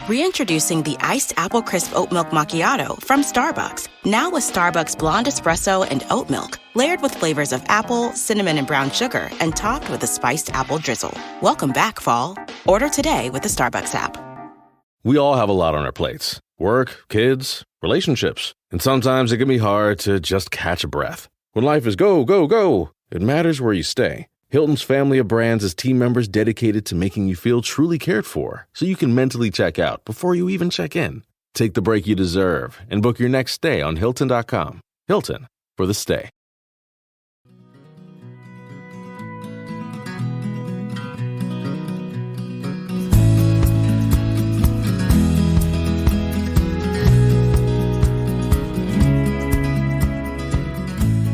Reintroducing the iced apple crisp oat milk macchiato from Starbucks. Now with Starbucks blonde espresso and oat milk, layered with flavors of apple, cinnamon, and brown sugar, and topped with a spiced apple drizzle. Welcome back, fall. Order today with the Starbucks app. We all have a lot on our plates. Work, kids, relationships. And sometimes it can be hard to just catch a breath. When life is go, go, go, it matters where you stay. Hilton's family of brands is team members dedicated to making you feel truly cared for, so you can mentally check out before you even check in. Take the break you deserve and book your next stay on Hilton.com. Hilton, for the stay.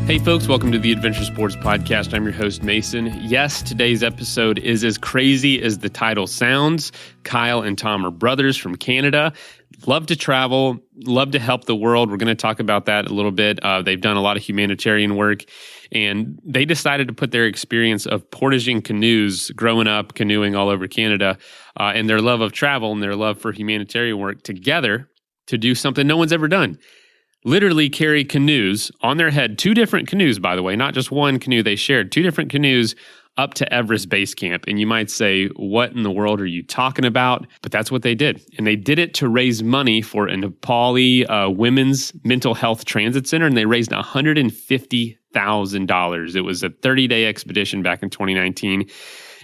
Hey folks, welcome to the Adventure Sports Podcast. I'm your host, Mason. Yes, today's episode is as crazy as the title sounds. Kyle and Tom are brothers from Canada. Love to travel, love to help the world. We're going to talk about that a little bit. They've done a lot of humanitarian work, and they decided to put their experience of portaging canoes, growing up canoeing all over Canada, and their love of travel and their love for humanitarian work together to do something no one's ever done. Literally carry canoes on their head, 2 different canoes, by the way, not just one canoe. They shared 2 different canoes up to Everest Base Camp. And you might say, what in the world are you talking about? But that's what they did. And they did it to raise money for a Nepali women's mental health transit center. And they raised $150,000. It was a 30-day expedition back in 2019.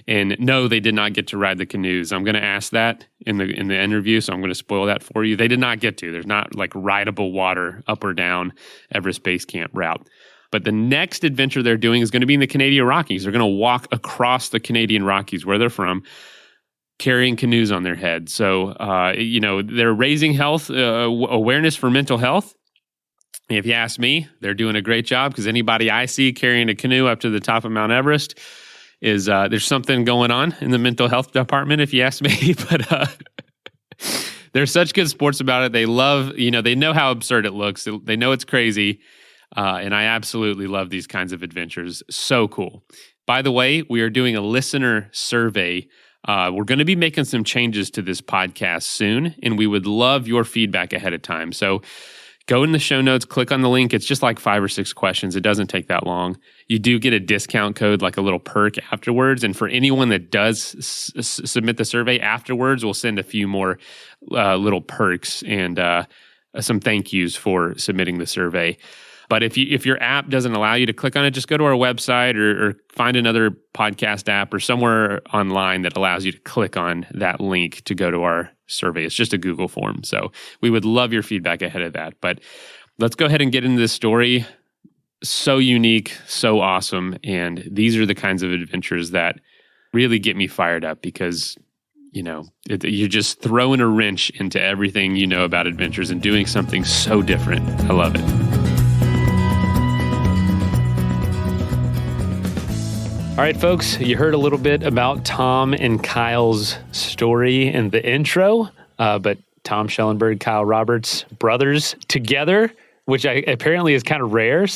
And no, they did not get to ride the canoes. I'm going to ask that in the interview, so I'm going to spoil that for you. They did not get to. There's not like rideable water up or down Everest Base Camp route. But the next adventure they're doing is going to be in the Canadian Rockies. They're going to walk across the Canadian Rockies, where they're from, carrying canoes on their head. So, they're raising health awareness for mental health. If you ask me, they're doing a great job, because anybody I see carrying a canoe up to the top of Mount Everest is there's something going on in the mental health department, if you ask me. But they're such good sports about it. They love, they know how absurd it looks. They know it's crazy. And I absolutely love these kinds of adventures. So cool. By the way, we are doing a listener survey. We're going to be making some changes to this podcast soon, and we would love your feedback ahead of time. So go in the show notes, click on the link. It's just like 5 or 6 questions. It doesn't take that long. You do get a discount code, like a little perk afterwards. And for anyone that does submit the survey afterwards, we'll send a few more little perks and some thank yous for submitting the survey. But if your app doesn't allow you to click on it, just go to our website or find another podcast app or somewhere online that allows you to click on that link to go to our survey. It's just a Google form. So we would love your feedback ahead of that. But let's go ahead and get into this story. So unique, so awesome. And these are the kinds of adventures that really get me fired up, because you're just throwing a wrench into everything you know about adventures and doing something so different. I love it. All right, folks, you heard a little bit about Tom and Kyle's story in the intro, but Tom Schellenberg, Kyle Roberts, brothers together, which apparently is kind of rare.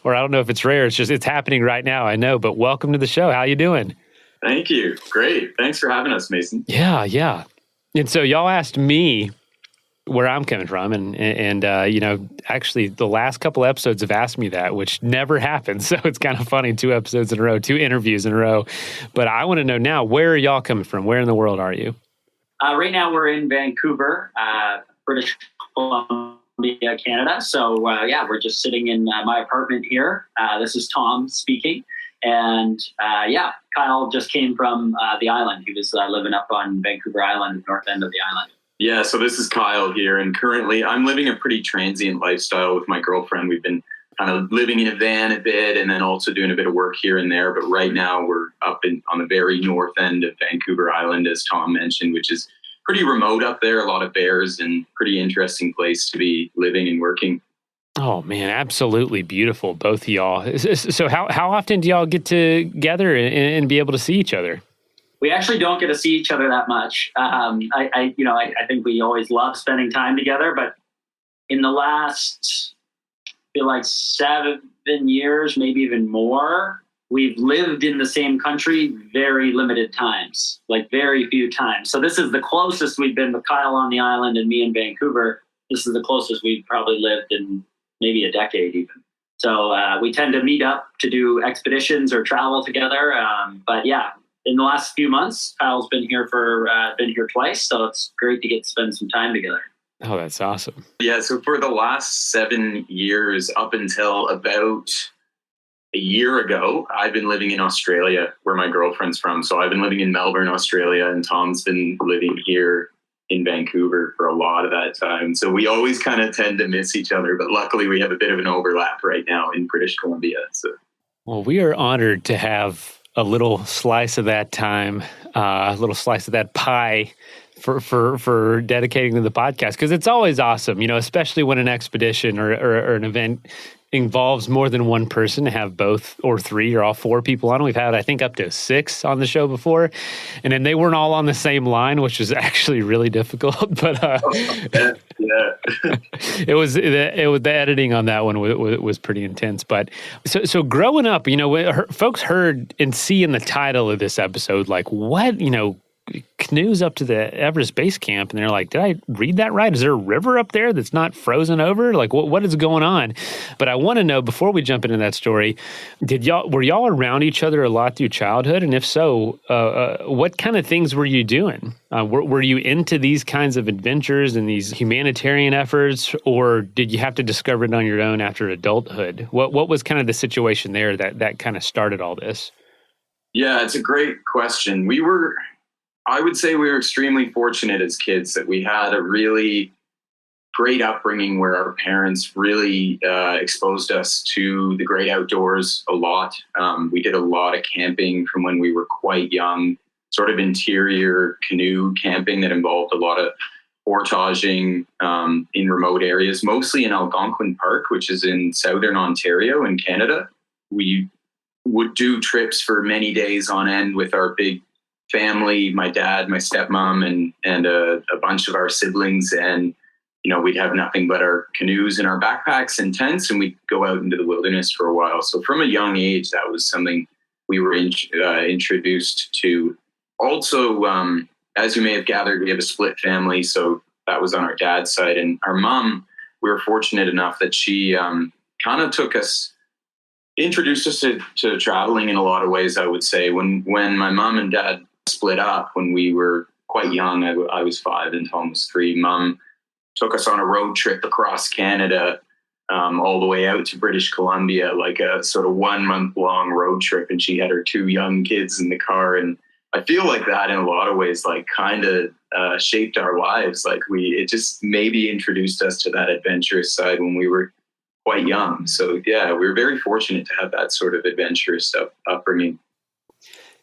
Or I don't know if it's rare. It's happening right now. I know, but welcome to the show. How you doing? Thank you. Great. Thanks for having us, Mason. Yeah. And so y'all asked me where I'm coming from. And actually the last couple episodes have asked me that, which never happens. So it's kind of funny, 2 episodes in a row, 2 interviews in a row. But I want to know now, where are y'all coming from? Where in the world are you? Right now we're in Vancouver, British Columbia, Canada. So we're just sitting in my apartment here. This is Tom speaking. And Kyle just came from the island. He was living up on Vancouver Island, north end of the island. Yeah, so this is Kyle here, and currently I'm living a pretty transient lifestyle with my girlfriend. We've been kind of living in a van a bit and then also doing a bit of work here and there. But right now we're up on the very north end of Vancouver Island, as Tom mentioned, which is pretty remote up there, a lot of bears, and pretty interesting place to be living and working. Oh, man, absolutely beautiful, both of y'all. So how often do y'all get together and be able to see each other? We actually don't get to see each other that much. I think we always love spending time together, but in the last, I feel like 7 years, maybe even more, we've lived in the same country very limited times, like very few times. So this is the closest we've been with Kyle on the island and me in Vancouver. This is the closest we've probably lived in maybe a decade even. So we tend to meet up to do expeditions or travel together. But yeah, in the last few months, Kyle's been here twice. So it's great to get to spend some time together. Oh, that's awesome. Yeah, so for the last 7 years, up until about a year ago, I've been living in Australia, where my girlfriend's from. So I've been living in Melbourne, Australia, and Tom's been living here in Vancouver for a lot of that time. So we always kind of tend to miss each other, but luckily we have a bit of an overlap right now in British Columbia. So, well, we are honored to have a little slice of that time, a little slice of that pie for dedicating to the podcast, because it's always awesome, especially when an expedition or an event involves more than one person, to have both or three or all four people on. We've had, I think, up to 6 on the show before, and then they weren't all on the same line, which was actually really difficult. But it was the editing on that one was pretty intense. But so growing up, folks heard and see in the title of this episode, like, what, canoes up to the Everest Base Camp, and they're like, did I read that right? Is there a river up there that's not frozen over? Like, what is going on? But I want to know, before we jump into that story, were y'all around each other a lot through childhood? And if so, what kind of things were you doing? Were you into these kinds of adventures and these humanitarian efforts, or did you have to discover it on your own after adulthood? What was kind of the situation there that kind of started all this? Yeah, it's a great question. I would say we were extremely fortunate as kids that we had a really great upbringing where our parents really exposed us to the great outdoors a lot. We did a lot of camping from when we were quite young, sort of interior canoe camping that involved a lot of portaging in remote areas, mostly in Algonquin Park, which is in southern Ontario in Canada. We would do trips for many days on end with our big family, my dad, my stepmom, and a bunch of our siblings. And, we'd have nothing but our canoes and our backpacks and tents, and we'd go out into the wilderness for a while. So from a young age, that was something we were introduced to. Also, as you may have gathered, we have a split family. So that was on our dad's side. And our mom, we were fortunate enough that she kind of introduced us to traveling in a lot of ways, I would say. When my mom and dad split up when we were quite young, I was 5 and Tom was 3. Mom took us on a road trip across Canada, all the way out to British Columbia, like a sort of 1 month long road trip. And she had her 2 young kids in the car. And I feel like that in a lot of ways, like kind of shaped our lives. Like it just maybe introduced us to that adventurous side when we were quite young. So yeah, we were very fortunate to have that sort of adventurous upbringing.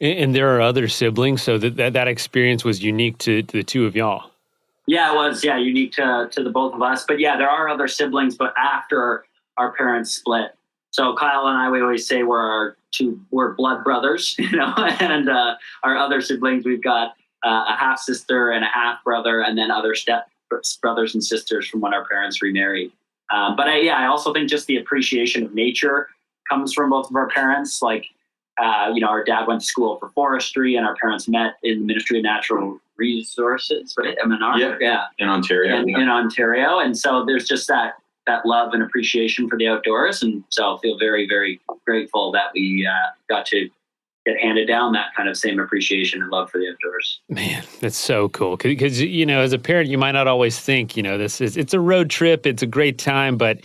And there are other siblings, so that experience was unique to the two of y'all. Yeah, it was. Yeah, unique to the both of us. But yeah, there are other siblings, but after our parents split. So Kyle and I, we always say we're blood brothers, and our other siblings, we've got a half sister and a half brother, and then other step brothers and sisters from when our parents remarried. But I also think just the appreciation of nature comes from both of our parents. Like, our dad went to school for forestry, and our parents met in the Ministry of Natural Resources, right? MNR? Yeah. In Ontario. In Ontario. And so there's just that love and appreciation for the outdoors. And so I feel very, very grateful that we got to get handed down that kind of same appreciation and love for the outdoors. Man, that's so cool. Because, as a parent, you might not always think, it's a road trip, it's a great time, but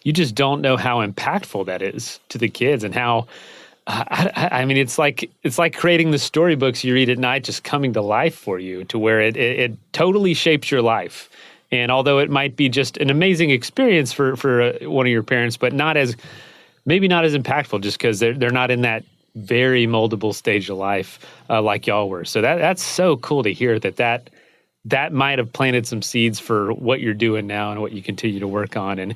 you just don't know how impactful that is to the kids, and how, it's like creating the storybooks you read at night just coming to life for you, to where it totally shapes your life. And although it might be just an amazing experience for one of your parents, but maybe not as impactful, just because they're not in that very moldable stage of life like y'all were. So that's so cool to hear that might have planted some seeds for what you're doing now and what you continue to work on, and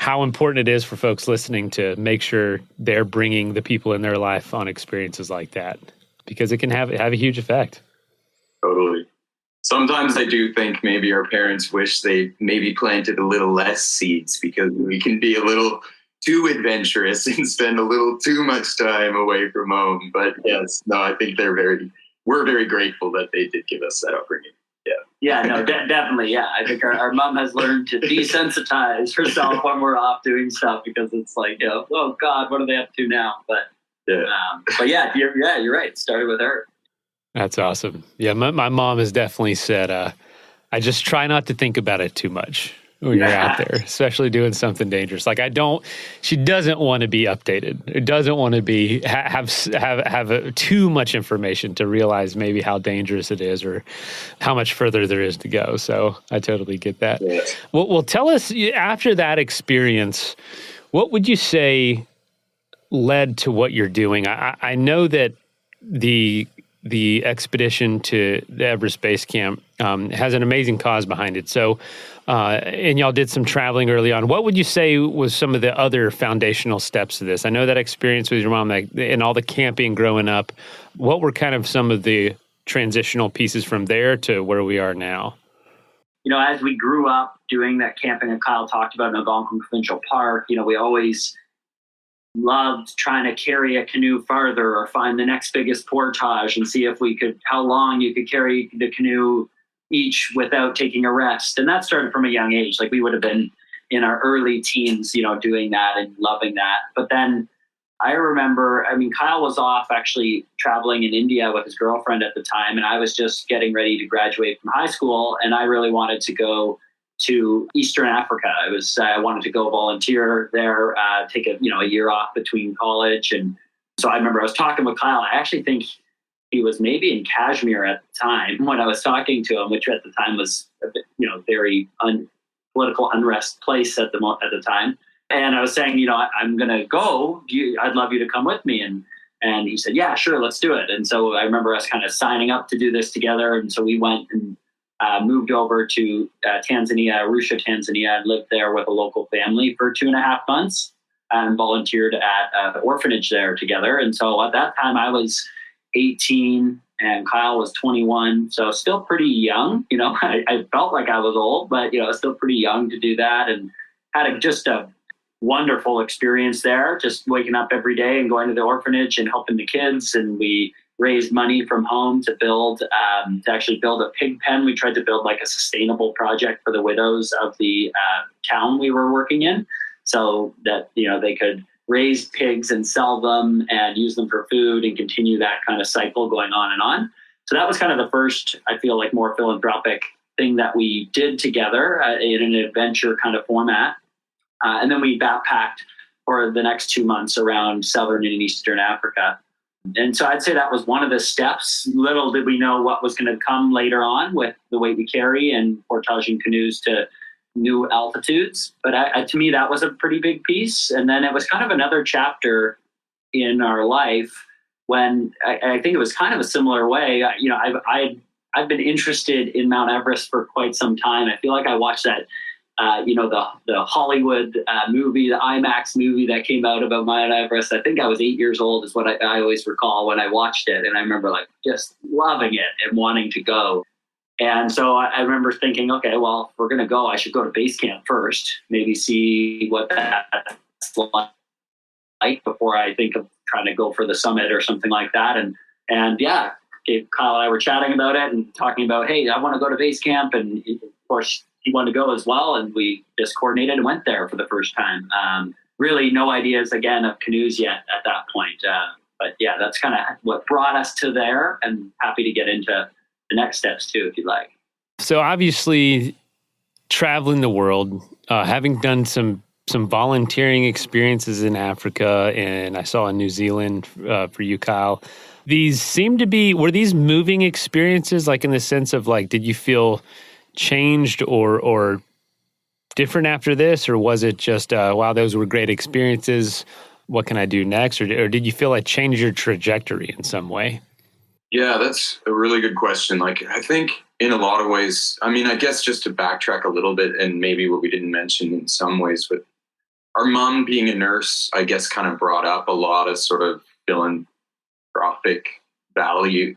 how important it is for folks listening to make sure they're bringing the people in their life on experiences like that, because it can have a huge effect. Totally. Sometimes I do think maybe our parents wish they maybe planted a little less seeds, because we can be a little too adventurous and spend a little too much time away from home. But yes, no, I think we're very grateful that they did give us that upbringing. Yeah. Yeah, no, definitely. Yeah. I think our mom has learned to desensitize herself when we're off doing stuff, because it's like, oh God, what are they up to now? But yeah, you're right. It started with her. That's awesome. Yeah. My mom has definitely said, I just try not to think about it too much when you're out there, especially doing something dangerous. Like she doesn't want to be updated. It doesn't want to be have too much information to realize maybe how dangerous it is or how much further there is to go. So I totally get that. Yes. Well, tell us, after that experience, what would you say led to what you're doing? I know that the expedition to the Everest Base Camp has an amazing cause behind it. So, and y'all did some traveling early on. What would you say was some of the other foundational steps to this? I know that experience with your mom and all the camping growing up. What were kind of some of the transitional pieces from there to where we are now? As we grew up doing that camping that Kyle talked about in Algonquin Provincial Park, we always loved trying to carry a canoe farther or find the next biggest portage and see how long you could carry the canoe each without taking a rest. And that started from a young age. Like we would have been in our early teens, doing that and loving that. But then I remember, Kyle was off actually traveling in India with his girlfriend at the time. And I was just getting ready to graduate from high school. And I really wanted to go to Eastern Africa. I wanted to go volunteer there, take a year off between college. And so I remember I was talking with Kyle. I actually think he was maybe in Kashmir at the time when I was talking to him, which at the time was a bit, very political unrest place at the time. And I was saying, I'm going to go. I'd love you to come with me. And he said, yeah, sure, let's do it. And so I remember us kind of signing up to do this together. And so we went and moved over to Tanzania, Arusha, Tanzania, and lived there with a local family for 2.5 months and volunteered at an orphanage there together. And so at that time I was 18 and Kyle was 21. So still pretty young. I felt like I was old, but, still pretty young to do that, and had just a wonderful experience there, just waking up every day and going to the orphanage and helping the kids. And we raised money from home to actually build a pig pen. We tried to build like a sustainable project for the widows of the town we were working in, so that, they could raise pigs and sell them and use them for food and continue that kind of cycle going on and on. So that was kind of the first, I feel like, more philanthropic thing that we did together in an adventure kind of format. And then we backpacked for the next 2 months around Southern and Eastern Africa. And so I'd say that was one of the steps. Little did we know what was going to come later on with the weight we carry and portaging canoes to new altitudes. But to me, that was a pretty big piece. And then it was kind of another chapter in our life when I think it was kind of a similar way. I've been interested in Mount Everest for quite some time. I feel like I watched that the Hollywood movie, the IMAX movie that came out about Mount Everest. I think I was 8 years old is what I always recall when I watched it. And I remember just loving it and wanting to go. And so I remember thinking, okay, well, if we're going to go, I should go to base camp first, maybe see what that's like before I think of trying to go for the summit or something like that. And yeah, Kyle and I were chatting about it and talking about, hey, I want to go to base camp. And of course, he wanted to go as well, and we just coordinated and went there for the first time. Really no ideas, again, of canoes yet at that point. But yeah, that's kind of what brought us to there, and happy to get into the next steps too, if you'd like. So obviously traveling the world, having done some volunteering experiences in Africa, and I saw in New Zealand for you, Kyle. These seem to be, were these moving experiences, like in the sense of did you feel changed or different after this, or was it just wow, those were great experiences, what can I do next, or did you feel like changed your trajectory in some way? Yeah, that's a really good question. I think in a lot of ways, I guess just to backtrack a little bit, and maybe what we didn't mention in some ways, with our mom being a nurse, I guess kind of brought up a lot of sort of philanthropic values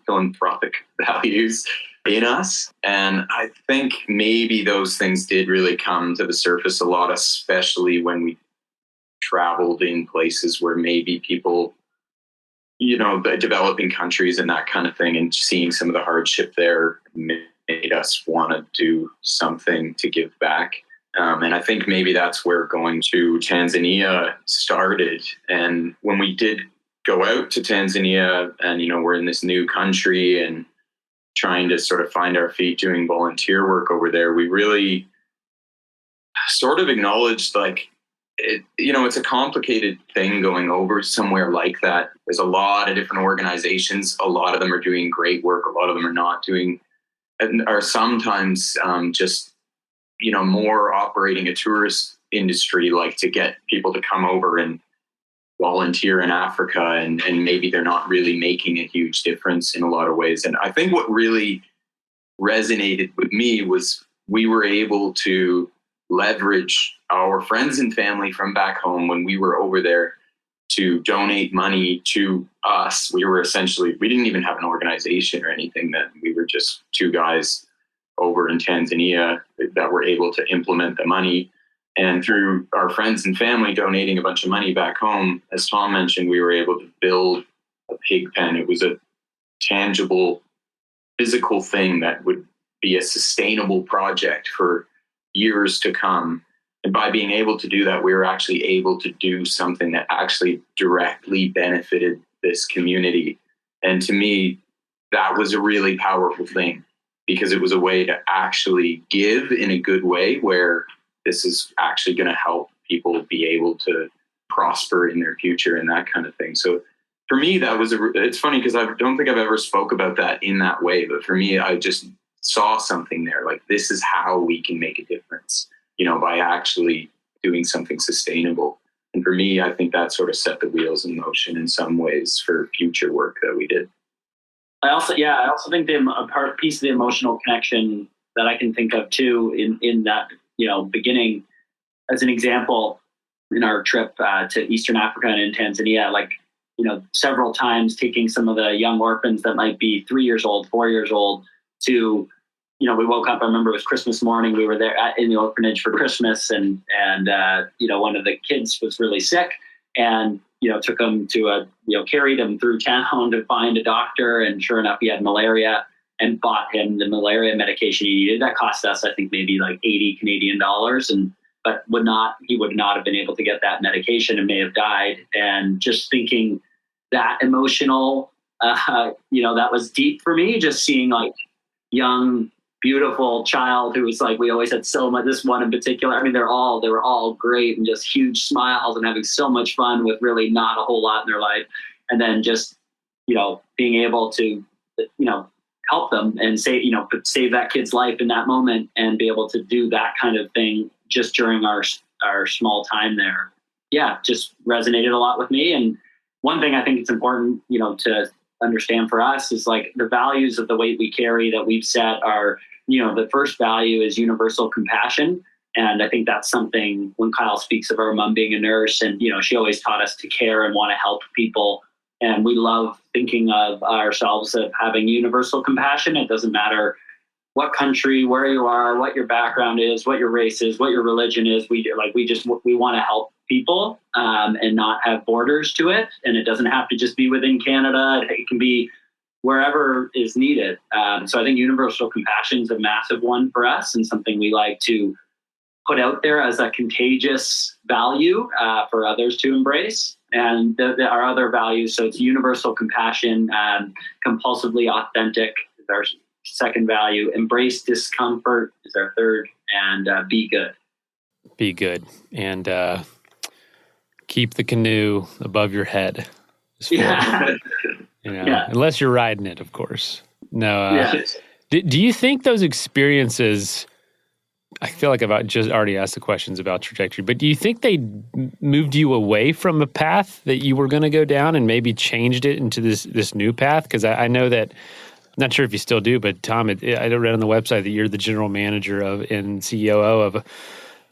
in us. And I think maybe those things did really come to the surface a lot, especially when we traveled in places where maybe people, the developing countries and that kind of thing, and seeing some of the hardship there made us want to do something to give back. And I think maybe that's where going to Tanzania started. And when we did go out to Tanzania and, we're in this new country and trying to sort of find our feet doing volunteer work over there, we really sort of acknowledged it's a complicated thing going over somewhere like that. There's a lot of different organizations. A lot of them are doing great work. A lot of them are not doing, are sometimes just, more operating a tourist industry, like to get people to come over and volunteer in Africa, and maybe they're not really making a huge difference in a lot of ways. And I think what really resonated with me was we were able to leverage our friends and family from back home when we were over there to donate money to us. We didn't even have an organization or anything then. We were just two guys over in Tanzania that were able to implement the money. And through our friends and family donating a bunch of money back home, as Tom mentioned, we were able to build a pig pen. It was a tangible, physical thing that would be a sustainable project for years to come. And by being able to do that, we were actually able to do something that actually directly benefited this community. And to me, that was a really powerful thing, because it was a way to actually give in a good way, where this is actually going to help people be able to prosper in their future and that kind of thing. So for me, that was it's funny because I don't think I've ever spoke about that in that way, but for me, I just saw something there. Like, this is how we can make a difference, by actually doing something sustainable. And for me, I think that sort of set the wheels in motion in some ways for future work that we did. I also think a piece of the emotional connection that I can think of too in that, beginning, as an example, in our trip to Eastern Africa and in Tanzania, several times taking some of the young orphans that might be 3 years old, 4 years old to, we woke up, I remember it was Christmas morning, we were there in the orphanage for Christmas, and one of the kids was really sick, and, took him to carried him through town to find a doctor, and sure enough, he had malaria, and bought him the malaria medication he needed. That cost us, I think, maybe like 80 Canadian dollars, but he would not have been able to get that medication and may have died. And just thinking that emotional, that was deep for me, just seeing young, beautiful child who was we always had so much, this one in particular. I mean, they were all great and just huge smiles and having so much fun with really not a whole lot in their life. And then just, being able to, help them and save that kid's life in that moment, and be able to do that kind of thing just during our small time there. Yeah, just resonated a lot with me. And one thing I think it's important, to understand for us is the values of the weight we carry that we've set are, the first value is universal compassion. And I think that's something when Kyle speaks of our mom being a nurse, and, she always taught us to care and want to help people. And we love thinking of ourselves of having universal compassion. It doesn't matter what country, where you are, what your background is, what your race is, what your religion is. We want to help people and not have borders to it. And it doesn't have to just be within Canada. It can be wherever is needed. So I think universal compassion is a massive one for us, and something we like to put out there as a contagious value for others to embrace. And our other values, so it's universal compassion, compulsively authentic is our second value, embrace discomfort is our third, and be good. Be good. And keep the canoe above your head. Yeah. Unless you're riding it, of course. No. Do you think those experiences, I feel like I've just already asked the questions about trajectory, but do you think they moved you away from a path that you were going to go down and maybe changed it into this new path? Because I know that, I'm not sure if you still do, but Tom, I read on the website that you're the general manager and COO of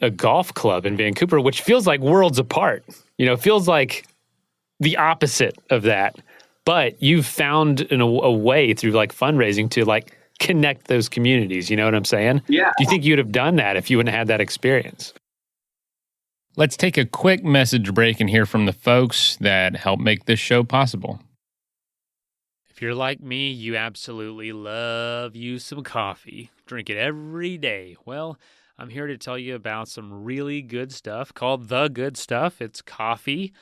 a golf club in Vancouver, which feels like worlds apart. It feels like the opposite of that. But you've found a way through fundraising to connect those communities. You know what I'm saying? Yeah. Do you think you'd have done that if you wouldn't have had that experience? Let's take a quick message break and hear from the folks that help make this show possible. If you're like me, you absolutely love you some coffee. Drink it every day. Well, I'm here to tell you about some really good stuff called The Good Stuff. It's coffee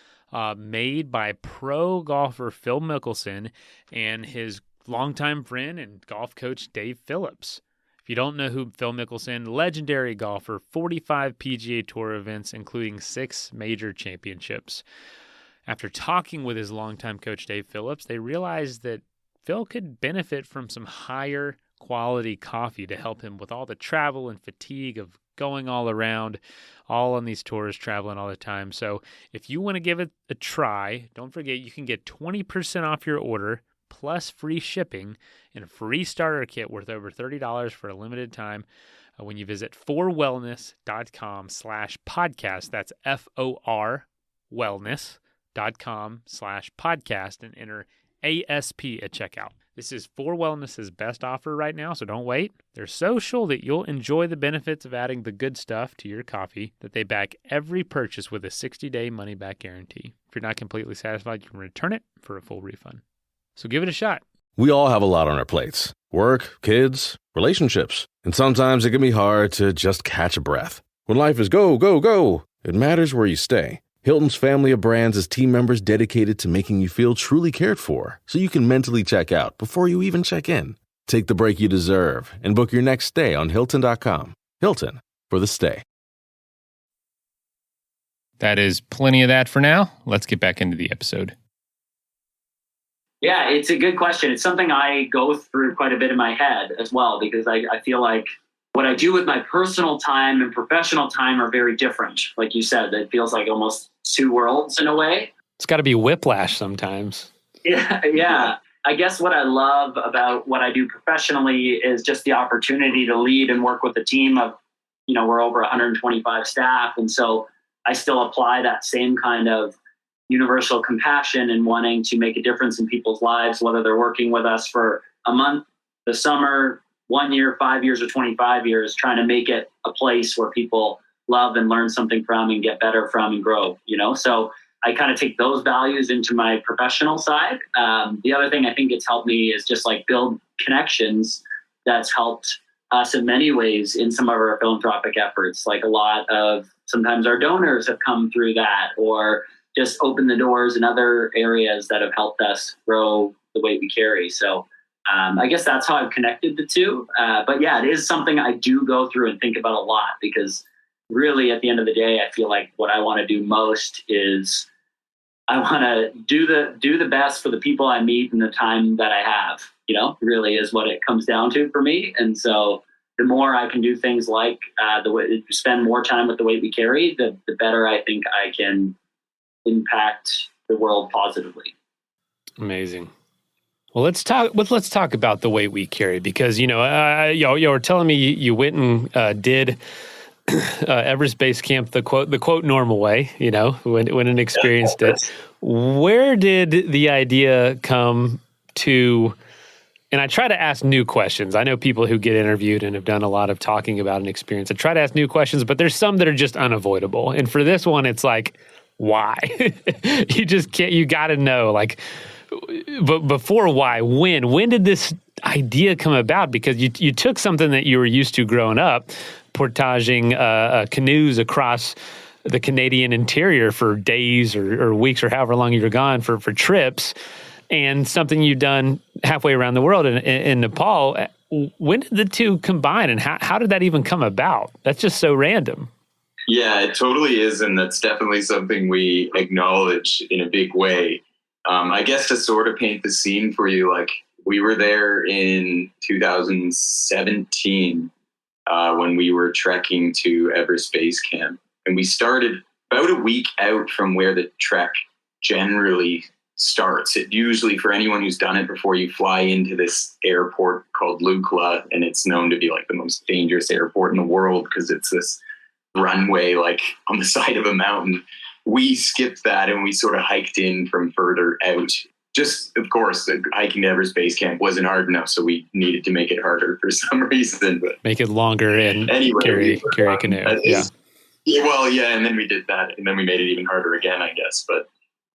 made by pro golfer Phil Mickelson and his longtime friend and golf coach Dave Phillips. If you don't know who Phil Mickelson, legendary golfer, 45 PGA Tour events, including 6 major championships. After talking with his longtime coach Dave Phillips, they realized that Phil could benefit from some higher quality coffee to help him with all the travel and fatigue of going all around, all on these tours, traveling all the time. So if you want to give it a try, don't forget you can get 20% off your order plus free shipping and a free starter kit worth over $30 for a limited time when you visit forwellness.com/podcast. That's FOR wellness.com/podcast and enter ASP at checkout. This is For Wellness's best offer right now, so don't wait. They're so sure that you'll enjoy the benefits of adding the good stuff to your coffee that they back every purchase with a 60-day money-back guarantee. If you're not completely satisfied, you can return it for a full refund. So give it a shot. We all have a lot on our plates. Work, kids, relationships. And sometimes it can be hard to just catch a breath. When life is go, go, go, it matters where you stay. Hilton's family of brands has team members dedicated to making you feel truly cared for, so you can mentally check out before you even check in. Take the break you deserve and book your next stay on Hilton.com. Hilton, for the stay. That is plenty of that for now. Let's get back into the episode. Yeah, it's a good question. It's something I go through quite a bit in my head as well, because I feel like what I do with my personal time and professional time are very different. Like you said, it feels like almost 2 worlds in a way. It's got to be whiplash sometimes. Yeah. I guess what I love about what I do professionally is just the opportunity to lead and work with a team of, we're over 125 staff. And so I still apply that same kind of universal compassion and wanting to make a difference in people's lives, whether they're working with us for a month, the summer, 1 year, 5 years, or 25 years, trying to make it a place where people love and learn something from and get better from and grow, So I kind of take those values into my professional side. The other thing I think it's helped me is just like build connections. That's helped us in many ways in some of our philanthropic efforts. Like a lot of, sometimes our donors have come through that, or just open the doors in other areas that have helped us grow the weight we carry. So I guess that's how I've connected the two. But yeah, it is something I do go through and think about a lot, because really at the end of the day, I feel like what I want to do most is I want to do the best for the people I meet in the time that I have, really is what it comes down to for me. And so the more I can do things like spend more time with the weight we carry, the better I think I can impact the world positively. Amazing. Well, let's talk about the weight we carry, because you were telling me you went and did Everest Base Camp the quote normal way, went and experienced it. Where did the idea come to? And I try to ask new questions. I know people who get interviewed and have done a lot of talking about an experience. I try to ask new questions, but there's some that are just unavoidable. And for this one, it's like, why? You just can't, you got to know, like, but before why, when did this idea come about? Because you took something that you were used to growing up, portaging canoes across the Canadian interior for days or weeks or however long you were gone for trips, and something you've done halfway around the world in Nepal. When did the two combine, and how did that even come about? That's just so random. Yeah, it totally is. And that's definitely something we acknowledge in a big way. I guess to sort of paint the scene for you, like we were there in 2017 when we were trekking to Everest Base Camp. And we started about a week out from where the trek generally starts. It usually, for anyone who's done it before, you fly into this airport called Lukla, and it's known to be like the most dangerous airport in the world because it's this runway like on the side of a mountain. We skipped that and we sort of hiked in from further out. Just, of course, the hiking to Everest Base Camp wasn't hard enough, so we needed to make it harder for some reason. But make it longer and anyway, carry a canoe. Yeah, well, yeah, and then we did that, and then we made it even harder again, I guess. But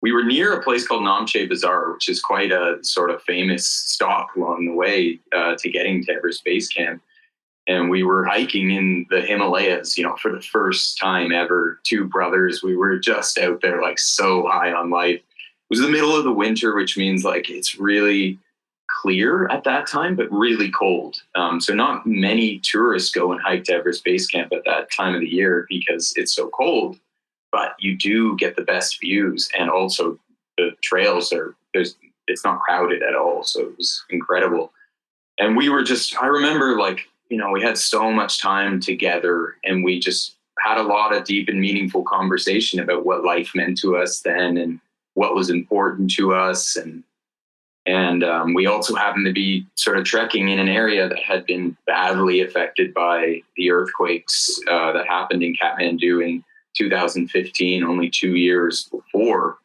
we were near a place called Namche Bazaar, which is quite a sort of famous stop along the way to getting to Everest Base Camp. And we were hiking in the Himalayas, for the first time ever. Two brothers, we were just out there, like, so high on life. It was the middle of the winter, which means like it's really clear at that time, but really cold. So not many tourists go and hike to Everest Base Camp at that time of the year because it's so cold. But you do get the best views, and also the trails it's not crowded at all. So it was incredible. And we were I remember we had so much time together, and we just had a lot of deep and meaningful conversation about what life meant to us then and what was important to us. And we also happened to be sort of trekking in an area that had been badly affected by the earthquakes that happened in Kathmandu in 2015, only 2 years before.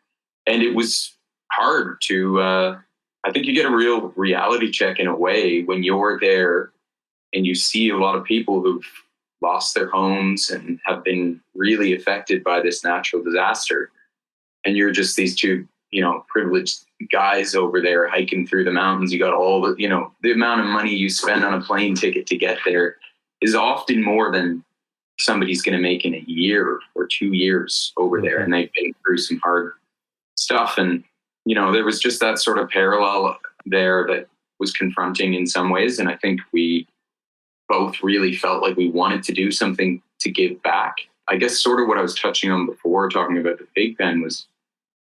And it was hard to, I think you get a real reality check in a way when you're there and you see a lot of people who've lost their homes and have been really affected by this natural disaster. And you're just these two, privileged guys over there hiking through the mountains. You got all the amount of money you spend on a plane ticket to get there is often more than somebody's going to make in a year or 2 years over there. And they've been through some hard stuff. And, there was just that sort of parallel there that was confronting in some ways. And I think we both really felt like we wanted to do something to give back. I guess sort of what I was touching on before, talking about the pig pen, was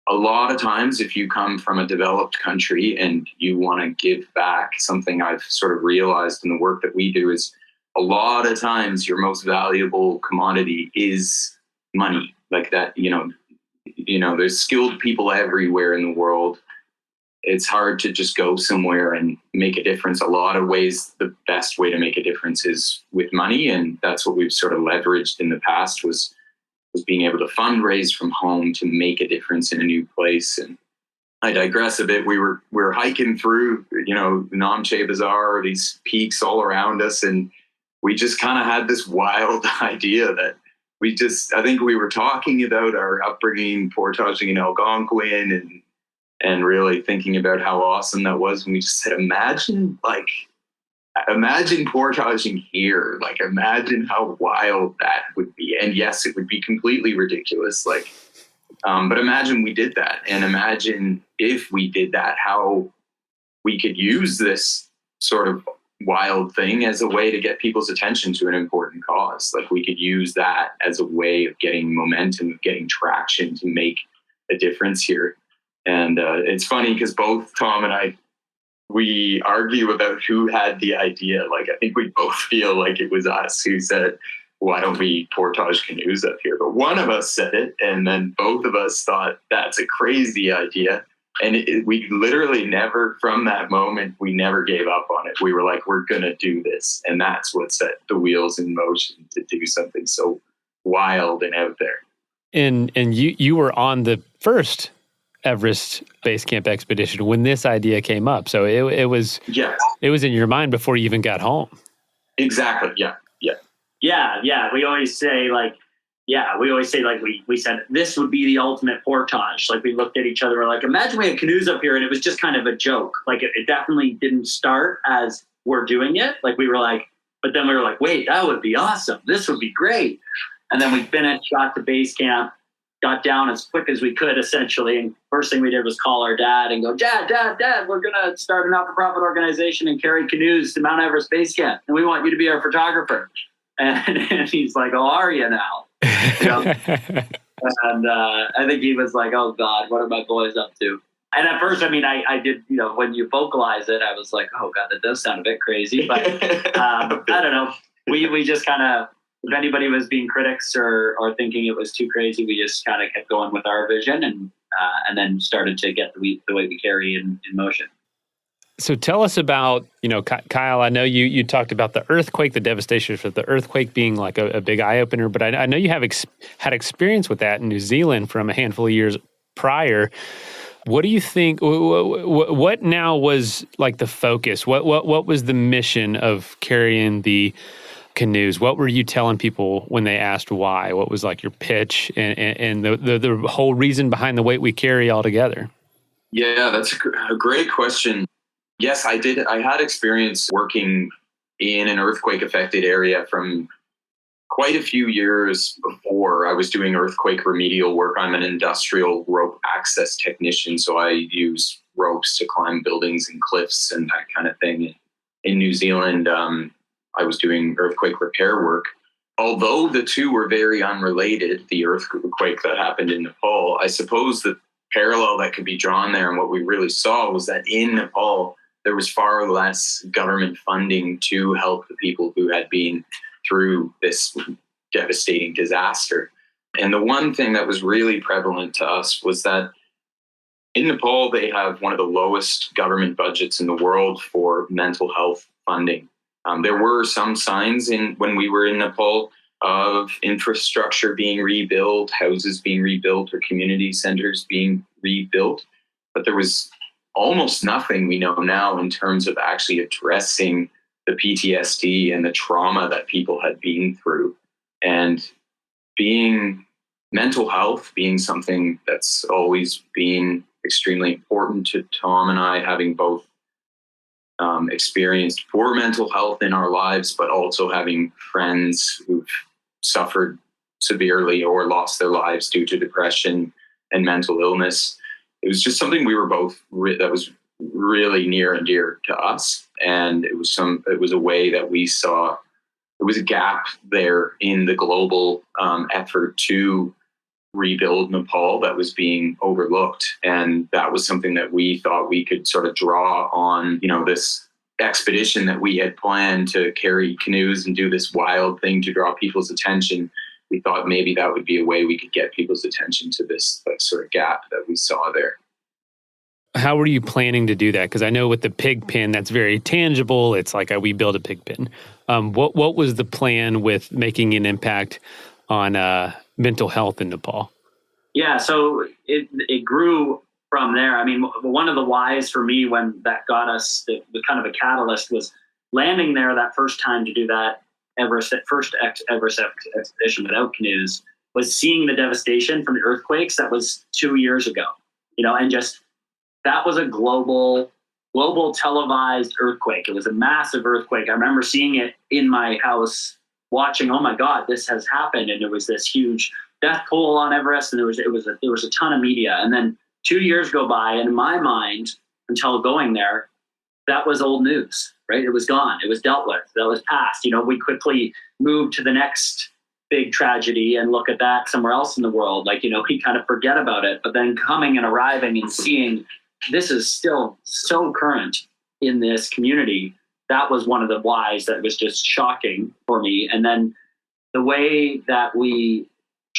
a lot of times if you come from a developed country and you want to give back, something I've sort of realized in the work that we do is a lot of times your most valuable commodity is money. Like that, there's skilled people everywhere in the world. It's hard to just go somewhere and make a difference. A lot of ways, the best way to make a difference is with money. And that's what we've sort of leveraged in the past was being able to fundraise from home to make a difference in a new place. And I digress a bit. We were hiking through, Namche Bazaar, these peaks all around us. And we just kind of had this wild idea that I think we were talking about our upbringing, portaging in Algonquin and really thinking about how awesome that was. And we just said, imagine portaging here. Like, imagine how wild that would be. And yes, it would be completely ridiculous. But imagine we did that, and imagine if we did that, how we could use this sort of wild thing as a way to get people's attention to an important cause. Like, we could use that as a way of getting momentum, of getting traction to make a difference here. And it's funny because both Tom and I, we argue about who had the idea. Like, I think we both feel like it was us who said, why don't we portage canoes up here? But one of us said it, and then both of us thought that's a crazy idea. And we literally never, from that moment, we never gave up on it. We were like, we're going to do this. And that's what set the wheels in motion to do something so wild and out there. And you were on the first Everest Base Camp expedition when this idea came up. So it was in your mind before you even got home. Exactly. Yeah. We always say we said this would be the ultimate portage. Like, we looked at each other, we're like, imagine we had canoes up here, and it was just kind of a joke. Like, it definitely didn't start as we're doing it. Like, we were like, but then we were like, wait, that would be awesome. This would be great. And then we finished, got to base camp, got down as quick as we could, essentially. And first thing we did was call our dad and go, Dad, we're going to start a not-for-profit organization and carry canoes to Mount Everest Base Camp. And we want you to be our photographer. And he's like, oh, are you now? And I think he was like, oh, God, what are my boys up to? And at first, I did, when you vocalize it, I was like, oh, God, that does sound a bit crazy. But I don't know. We just kind of, if anybody was being critics or thinking it was too crazy, we just kind of kept going with our vision and then started to get the way we carry in motion. So tell us about, Kyle, I know you talked about the earthquake, the devastation of the earthquake being like a big eye-opener, but I know you have had experience with that in New Zealand from a handful of years prior. What do you think, what now was like the focus? What was the mission of carrying the Canoes. What were you telling people when they asked why? What was like your pitch and the whole reason behind the weight we carry altogether? Yeah, that's a great question. Yes, I did. I had experience working in an earthquake affected area from quite a few years before. I was doing earthquake remedial work. I'm an industrial rope access technician, so I use ropes to climb buildings and cliffs and that kind of thing. In New Zealand, I was doing earthquake repair work. Although the two were very unrelated, the earthquake that happened in Nepal, I suppose the parallel that could be drawn there and what we really saw was that in Nepal, there was far less government funding to help the people who had been through this devastating disaster. And the one thing that was really prevalent to us was that in Nepal, they have one of the lowest government budgets in the world for mental health funding. There were some signs when we were in Nepal of infrastructure being rebuilt, houses being rebuilt, or community centers being rebuilt. But there was almost nothing we know now in terms of actually addressing the PTSD and the trauma that people had been through. And being mental health being something that's always been extremely important to Tom and I, having both experienced poor mental health in our lives, but also having friends who've suffered severely or lost their lives due to depression and mental illness. It was just something we were both that was really near and dear to us. And it was a way that we saw there was a gap there in the global effort to rebuild Nepal that was being overlooked. And that was something that we thought we could sort of draw on, this expedition that we had planned to carry canoes and do this wild thing to draw people's attention. We thought maybe that would be a way we could get people's attention to this sort of gap that we saw there. How were you planning to do that? Because I know with the pig pen, that's very tangible. It's like we build a pig pen. What was the plan with making an impact on mental health in Nepal? Yeah, so it grew from there. I mean, one of the whys for me when that got us, the kind of a catalyst was landing there that first time to do that Everest expedition without canoes, was seeing the devastation from the earthquakes that was 2 years ago, and just that was a global televised earthquake. It was a massive earthquake. I remember seeing it in my house, watching, oh my God, this has happened. And there was this huge death toll on Everest. And there was a ton of media. And then 2 years go by. And in my mind, until going there, that was old news, right? It was gone. It was dealt with. That was past. We quickly moved to the next big tragedy and look at that somewhere else in the world. We kind of forget about it. But then coming and arriving and seeing this is still so current in this community, that was one of the whys that was just shocking for me. And then the way that we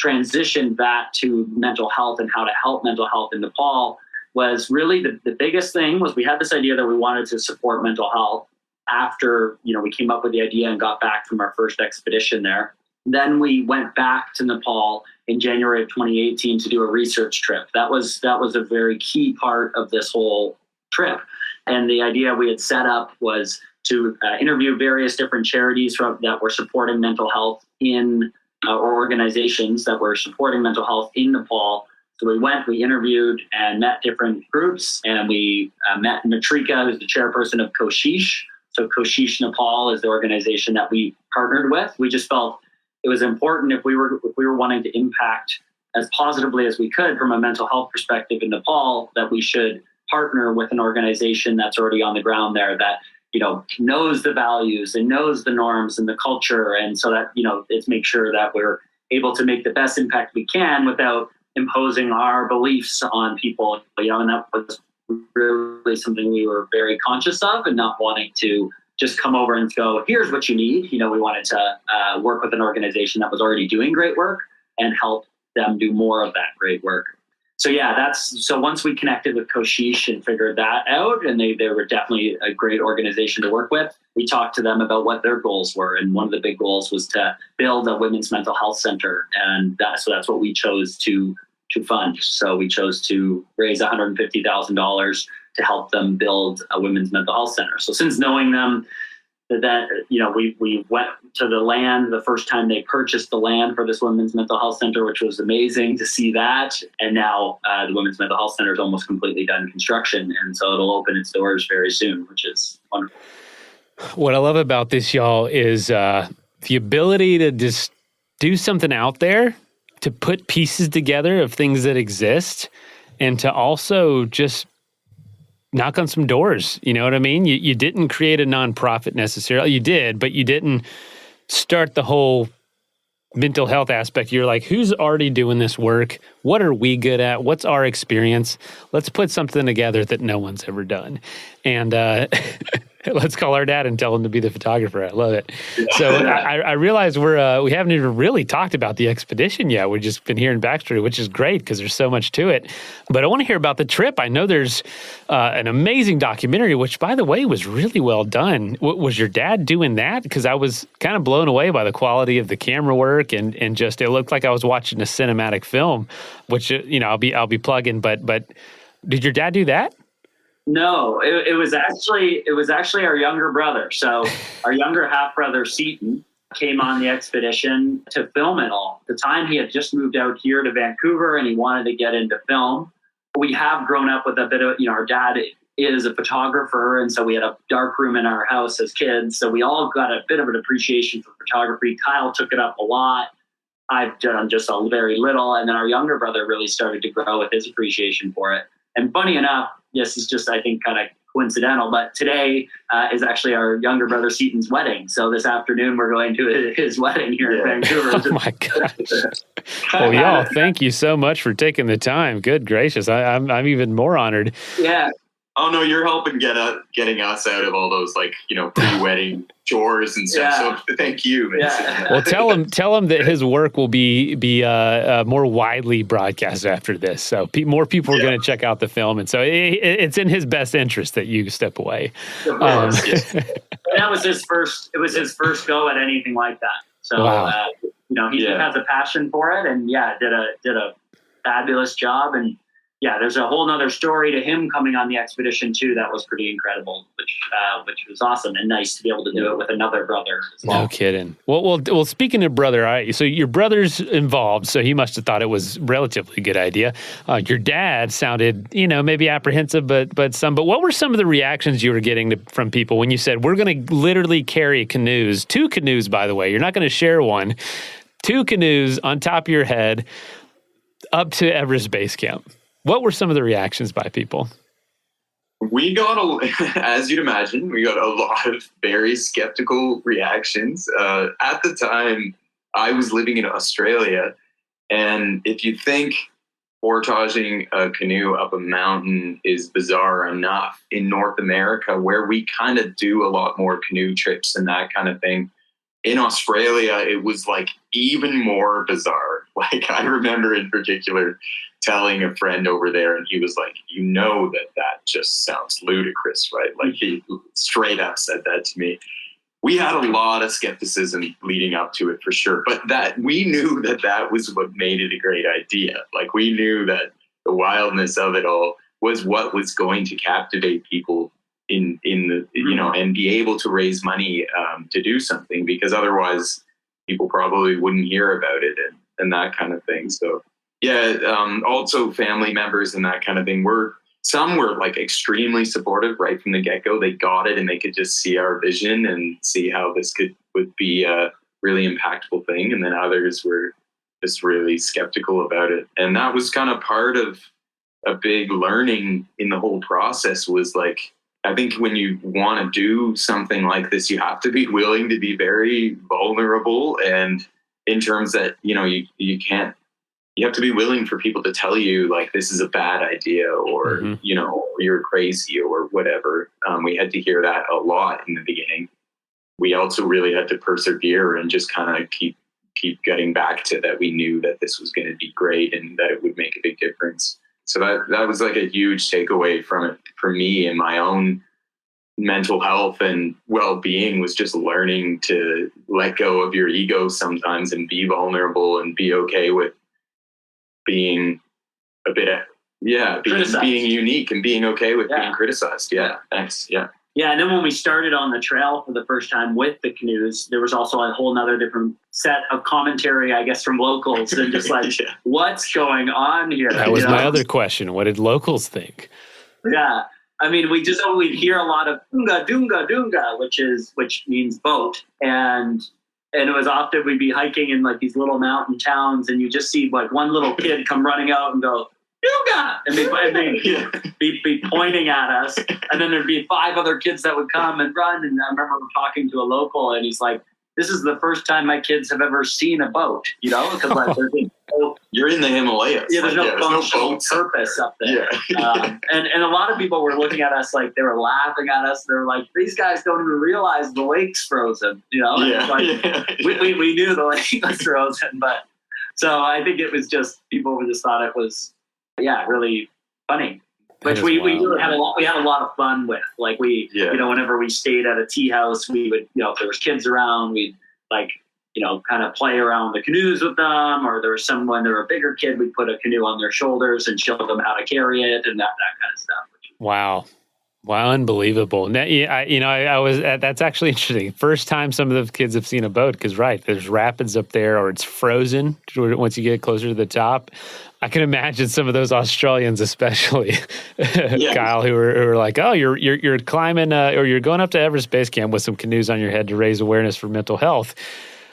transitioned that to mental health and how to help mental health in Nepal was really the biggest thing was we had this idea that we wanted to support mental health after, we came up with the idea and got back from our first expedition there. Then we went back to Nepal in January of 2018 to do a research trip. That was a very key part of this whole trip. And the idea we had set up was to interview various different charities that were supporting mental health or organizations that were supporting mental health in Nepal. So we interviewed and met different groups, and we met Matrika, who's the chairperson of Koshish. So Koshish Nepal is the organization that we partnered with. We just felt it was important if we were wanting to impact as positively as we could from a mental health perspective in Nepal, that we should partner with an organization that's already on the ground there that, knows the values and knows the norms and the culture. And so that, it's make sure that we're able to make the best impact we can without imposing our beliefs on people, and that was really something we were very conscious of and not wanting to just come over and go, here's what you need. We wanted to work with an organization that was already doing great work and help them do more of that great work. So so once we connected with Koshish and figured that out, and they were definitely a great organization to work with, we talked to them about what their goals were. And one of the big goals was to build a women's mental health center. And that's what we chose to fund. So we chose to raise $150,000 to help them build a women's mental health center. So since knowing them, that, we went to the land the first time they purchased the land for this women's mental health center, which was amazing to see that. And now the women's mental health center is almost completely done construction. And so it'll open its doors very soon, which is wonderful. What I love about this, y'all, is the ability to just do something out there, to put pieces together of things that exist, and to also just knock on some doors. You know what I mean? You didn't create a nonprofit necessarily. You did, but you didn't start the whole mental health aspect. You're like, who's already doing this work? What are we good at? What's our experience? Let's put something together that no one's ever done. And let's call our dad and tell him to be the photographer. I love it. So I realize we haven't even really talked about the expedition yet. We've just been hearing backstory, which is great because there's so much to it. But I want to hear about the trip. I know there's an amazing documentary, which, by the way, was really well done. Was your dad doing that? Because I was kind of blown away by the quality of the camera work and just it looked like I was watching a cinematic film, which I'll be plugging. But did your dad do that? No, it was actually our younger brother. So our younger half brother, Seaton, came on the expedition to film it all. At the time, he had just moved out here to Vancouver and he wanted to get into film. We have grown up with a bit of, our dad is a photographer. And so we had a dark room in our house as kids. So we all got a bit of an appreciation for photography. Kyle took it up a lot. I've done just a very little. And then our younger brother really started to grow with his appreciation for it. And funny enough, this is just, I think, kind of coincidental, but today is actually our younger brother Seaton's wedding. So this afternoon, we're going to his wedding here in Vancouver. Oh, my gosh. Well, y'all, thank you so much for taking the time. Good gracious. I'm even more honored. Yeah. Oh, no, you're helping getting us out of all those, pre-wedding chores and stuff. Yeah. So thank you. Yeah. Well, tell him that his work will be more widely broadcast after this. So more people are going to check out the film. And so it's in his best interest that you step away. That was his first, it was his first go at anything like that. So, wow. He has a passion for it and did a fabulous job. And there's a whole nother story to him coming on the expedition too. That was pretty incredible, which was awesome and nice to be able to do it with another brother as well. No kidding. Well, speaking of brother, so your brother's involved, so he must have thought it was relatively good idea. Your dad sounded, maybe apprehensive, but what were some of the reactions you were getting from people when you said, we're going to literally carry canoes, 2 canoes, by the way, you're not going to share one, 2 canoes on top of your head up to Everest Base Camp? What were some of the reactions by people? We got, as you'd imagine, a lot of very skeptical reactions. At the time, I was living in Australia, and if you think portaging a canoe up a mountain is bizarre enough in North America, where we kind of do a lot more canoe trips and that kind of thing, in Australia, it was even more bizarre. I remember in particular telling a friend over there, and he was like, that just sounds ludicrous, right? He straight up said that to me. We had a lot of skepticism leading up to it for sure, but that we knew that was what made it a great idea. We knew that the wildness of it all was what was going to captivate people in the, and be able to raise money to do something, because otherwise people probably wouldn't hear about it and that kind of thing. So also family members and that kind of thing some were extremely supportive right from the get-go. They got it and they could just see our vision and see how this would be a really impactful thing. And then others were just really skeptical about it. And that was kind of part of a big learning in the whole process was I think when you want to do something like this, you have to be willing to be very vulnerable. And in terms that, you can't, you have to be willing for people to tell you this is a bad idea or, you're crazy or whatever. We had to hear that a lot in the beginning. We also really had to persevere and just kind of keep getting back to that. We knew that this was going to be great and that it would make a big difference. So that was a huge takeaway from it for me, and my own mental health and well-being was just learning to let go of your ego sometimes and be vulnerable and be okay with being a bit being unique and being okay with being criticized. Yeah. Thanks. Yeah. Yeah, and then when we started on the trail for the first time with the canoes, there was also a whole nother different set of commentary, I guess, from locals and just like, what's going on here? That was my other question. What did locals think? Yeah. I mean, we'd hear a lot of dunga, dunga, dunga, which means boat. And it was often we'd be hiking in like these little mountain towns and you just see like one little kid come running out and go, dunga! And they'd be pointing at us. And then there'd be 5 other kids that would come and run. And I remember talking to a local and he's like, this is the first time my kids have ever seen a boat, because like you're in the Himalayas. Yeah, there's no functional purpose up there. Yeah. And a lot of people were looking at us like they were laughing at us. They were like, these guys don't even realize the lake's frozen, we knew the lake was frozen, but so I think it was just people just thought it was really funny. Which we really had we had a lot of fun with. Like whenever we stayed at a tea house, we would, if there was kids around, we'd like, kind of play around the canoes with them, or there was someone, they were a bigger kid, we'd put a canoe on their shoulders and show them how to carry it and that kind of stuff. Wow. Unbelievable. I was, that's actually interesting. First time some of the kids have seen a boat, because there's rapids up there or it's frozen once you get closer to the top. I can imagine some of those Australians, especially Kyle, who are like, "Oh, you're climbing, or you're going up to Everest Base Camp with some canoes on your head to raise awareness for mental health."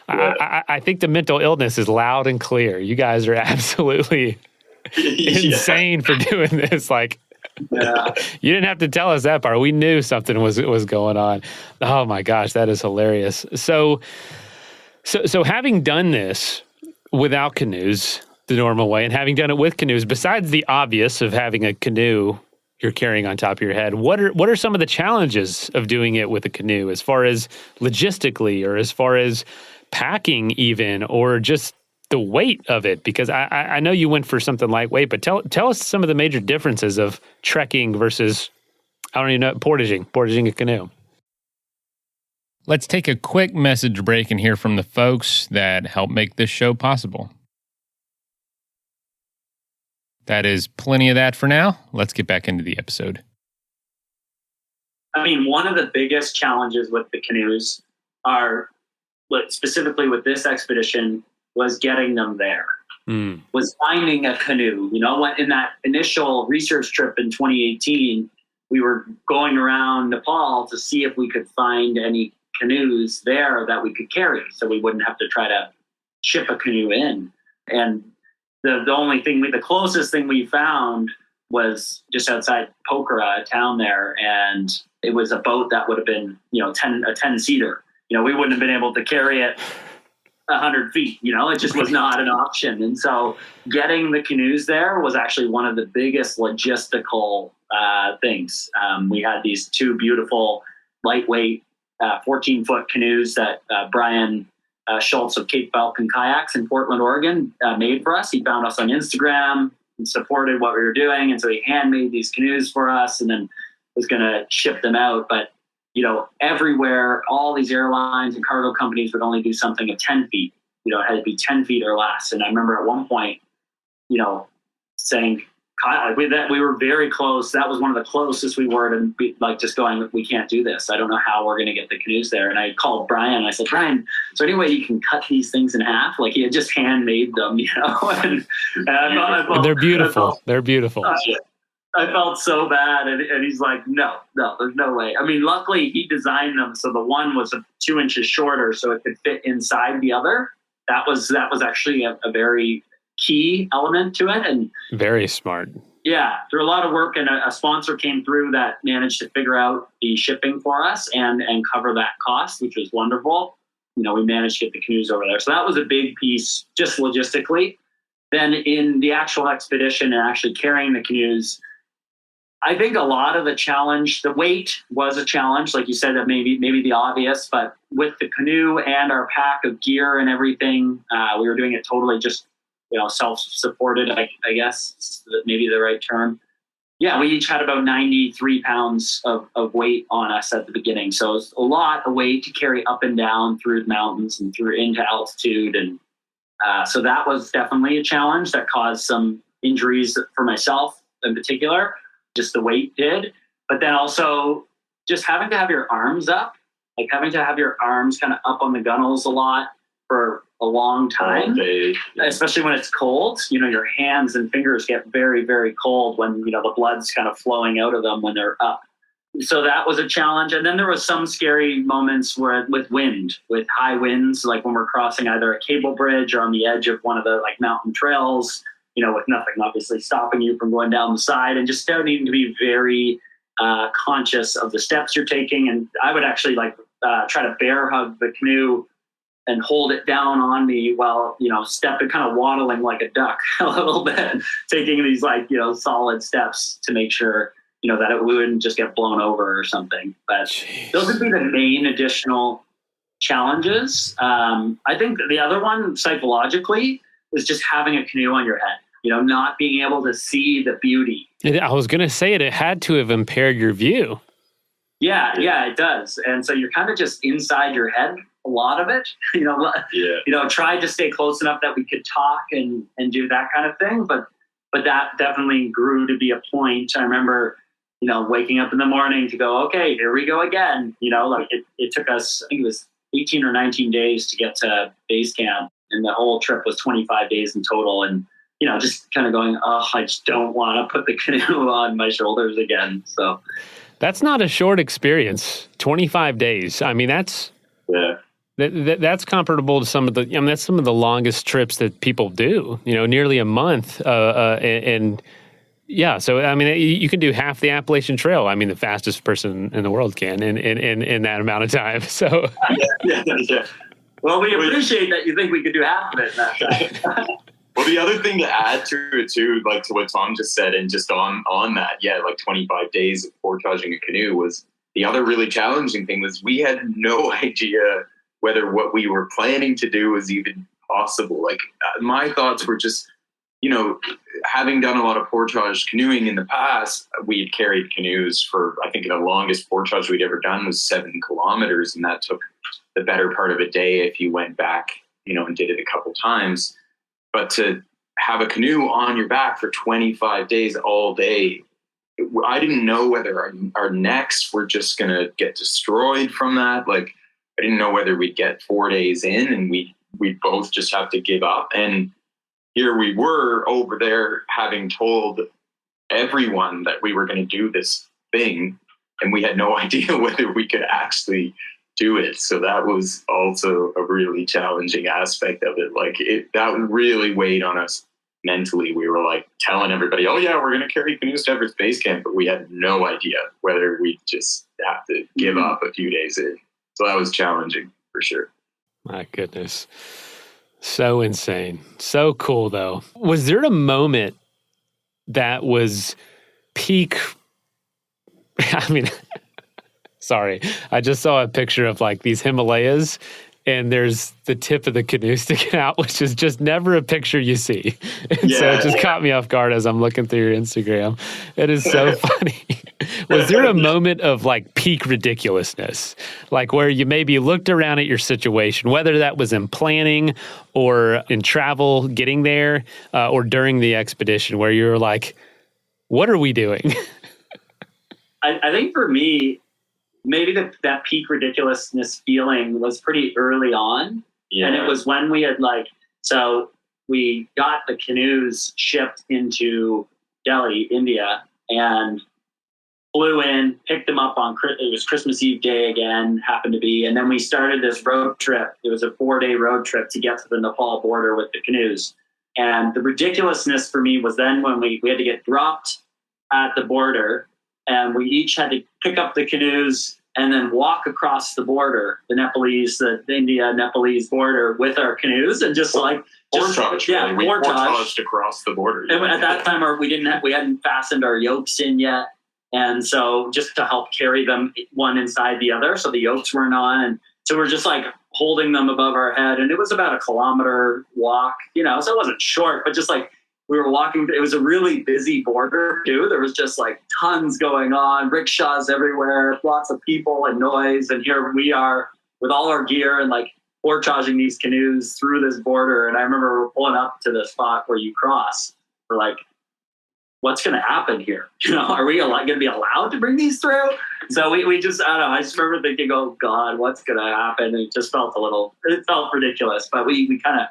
Yeah. I think the mental illness is loud and clear. You guys are absolutely insane for doing this. Like, you didn't have to tell us that part. We knew something was going on. Oh my gosh, that is hilarious. So having done this without canoes the normal way, and having done it with canoes, besides the obvious of having a canoe you're carrying on top of your head, what are some of the challenges of doing it with a canoe, as far as logistically, or as far as packing even, or just the weight of it? Because I know you went for something lightweight, but tell us some of the major differences of trekking versus, I don't even know, portaging a canoe. Let's take a quick message break and hear from the folks that help make this show possible. That is plenty of that for now. Let's get back into the episode. I mean, one of the biggest challenges with the canoes specifically with this expedition, was getting them there. Was finding a canoe. When in that initial research trip in 2018, we were going around Nepal to see if we could find any canoes there that we could carry, so we wouldn't have to try to ship a canoe in. And the closest thing we found was just outside Pokhara, a town there, and it was a boat that would have been, a 10-seater. We wouldn't have been able to carry it 100 feet. It just was not an option. And so getting the canoes there was actually one of the biggest logistical things. We had these 2 beautiful, lightweight, 14-foot canoes that Brian Schultz of Cape Falcon Kayaks in Portland, Oregon, made for us. He found us on Instagram and supported what we were doing. And so he handmade these canoes for us and then was going to ship them out. But, everywhere, all these airlines and cargo companies would only do something of 10 feet. It had to be 10 feet or less. And I remember at one point, saying, Kyle, we were very close. That was one of the closest we were to just going, we can't do this. I don't know how we're going to get the canoes there. And I called Brian and I said, Brian, is there any way you can cut these things in half? Like, he had just handmade them, and they're beautiful. They're beautiful. I felt so bad. And he's like, no, there's no way. I mean, luckily he designed them so the one was 2 inches shorter so it could fit inside the other. That was actually a very key element to it. And very smart. Yeah, through a lot of work, and a sponsor came through that managed to figure out the shipping for us and cover that cost, which was wonderful. We managed to get the canoes over there. So that was a big piece, just logistically. Then in the actual expedition and actually carrying the canoes, I think a lot of the challenge, the weight was a challenge, like you said, that maybe the obvious, but with the canoe and our pack of gear and everything, we were doing it totally just, self-supported, I guess, maybe the right term. Yeah, we each had about 93 pounds of weight on us at the beginning. So it was a lot of weight to carry up and down through the mountains and through into altitude. And so that was definitely a challenge that caused some injuries for myself in particular. Just the weight did. But then also just having to have your arms up, like having to have your arms kind of up on the gunnels a lot for a long time, especially when it's cold. Your hands and fingers get very, very cold when, the blood's kind of flowing out of them when they're up. So that was a challenge. And then there was some scary moments where with high winds, like when we're crossing either a cable bridge or on the edge of one of the like mountain trails, with nothing obviously stopping you from going down the side, and just needing to be very conscious of the steps you're taking. And I would actually try to bear hug the canoe and hold it down on me while, stepping, kind of waddling like a duck a little bit, taking these solid steps to make sure, that it wouldn't just get blown over or something. But those would be the main additional challenges. I think the other one psychologically was just having a canoe on your head, not being able to see the beauty. I was going to say it had to have impaired your view. Yeah, it does. And so you're kind of just inside your head, a lot of it, tried to stay close enough that we could talk and do that kind of thing. But that definitely grew to be a point. I remember, waking up in the morning to go, okay, here we go again. It took us, I think it was 18 or 19 days to get to base camp. And the whole trip was 25 days in total. And, just kind of going, oh, I just don't want to put the canoe on my shoulders again. So that's not a short experience. 25 days. I mean, that's that's comparable to some of the. That's some of the longest trips that people do. Nearly a month. And yeah, so I mean, you can do half the Appalachian Trail. I mean, the fastest person in the world can in that amount of time. So yeah. Well, we appreciate that you think we could do half of it in that time. Well, the other thing to add to it too, like to what Tom just said, and just on that, 25 days of portaging a canoe was the other really challenging thing. Was we had no idea whether what we were planning to do was even possible. Like my thoughts were just, having done a lot of portage canoeing in the past, we had carried canoes for, I think the longest portage we'd ever done was 7 kilometers. And that took the better part of a day if you went back, and did it a couple times. But to have a canoe on your back for 25 days all day, I didn't know whether our necks were just going to get destroyed from that. Like, I didn't know whether we'd get 4 days in and we'd both just have to give up. And here we were over there having told everyone that we were going to do this thing, and we had no idea whether we could actually do it. So that was also a really challenging aspect of it. Like that really weighed on us mentally. We were like telling everybody, oh yeah, we're going to carry canoes to Everest Base Camp, but we had no idea whether we just have to give up a few days in. So that was challenging for sure. My goodness. So insane. So cool though. Was there a moment that was peak? I mean, sorry. I just saw a picture of like these Himalayas and there's the tip of the canoe sticking out, which is just never a picture you see. And so it just caught me off guard as I'm looking through your Instagram. It is so funny. Was there a moment of like peak ridiculousness, like where you maybe looked around at your situation, whether that was in planning or in travel, getting there, or during the expedition, where you were like, what are we doing? I think for me, maybe that peak ridiculousness feeling was pretty early on. Yeah. And it was when we had so we got the canoes shipped into Delhi, India, and flew in, picked them up it was Christmas Eve day again, happened to be. And then we started this road trip. It was a 4-day road trip to get to the Nepal border with the canoes. And the ridiculousness for me was then when we had to get dropped at the border, and we each had to pick up the canoes and then walk across the border, the India-Nepalese border with our canoes, and portage across the border. And at that time, we hadn't fastened our yokes in yet, and so just to help carry them one inside the other, so the yokes weren't on, and so we're just like holding them above our head, and it was about a kilometer walk, so it wasn't short, but just like. We were walking, it was a really busy border too. There was just like tons going on, rickshaws everywhere, lots of people and noise. And here we are with all our gear and like portaging these canoes through this border. And I remember pulling up to the spot where you cross for like what's going to happen here? Are we going to be allowed to bring these through? So we just, I don't know. I just remember thinking, oh God, what's going to happen? And it just felt it felt ridiculous, but we kind of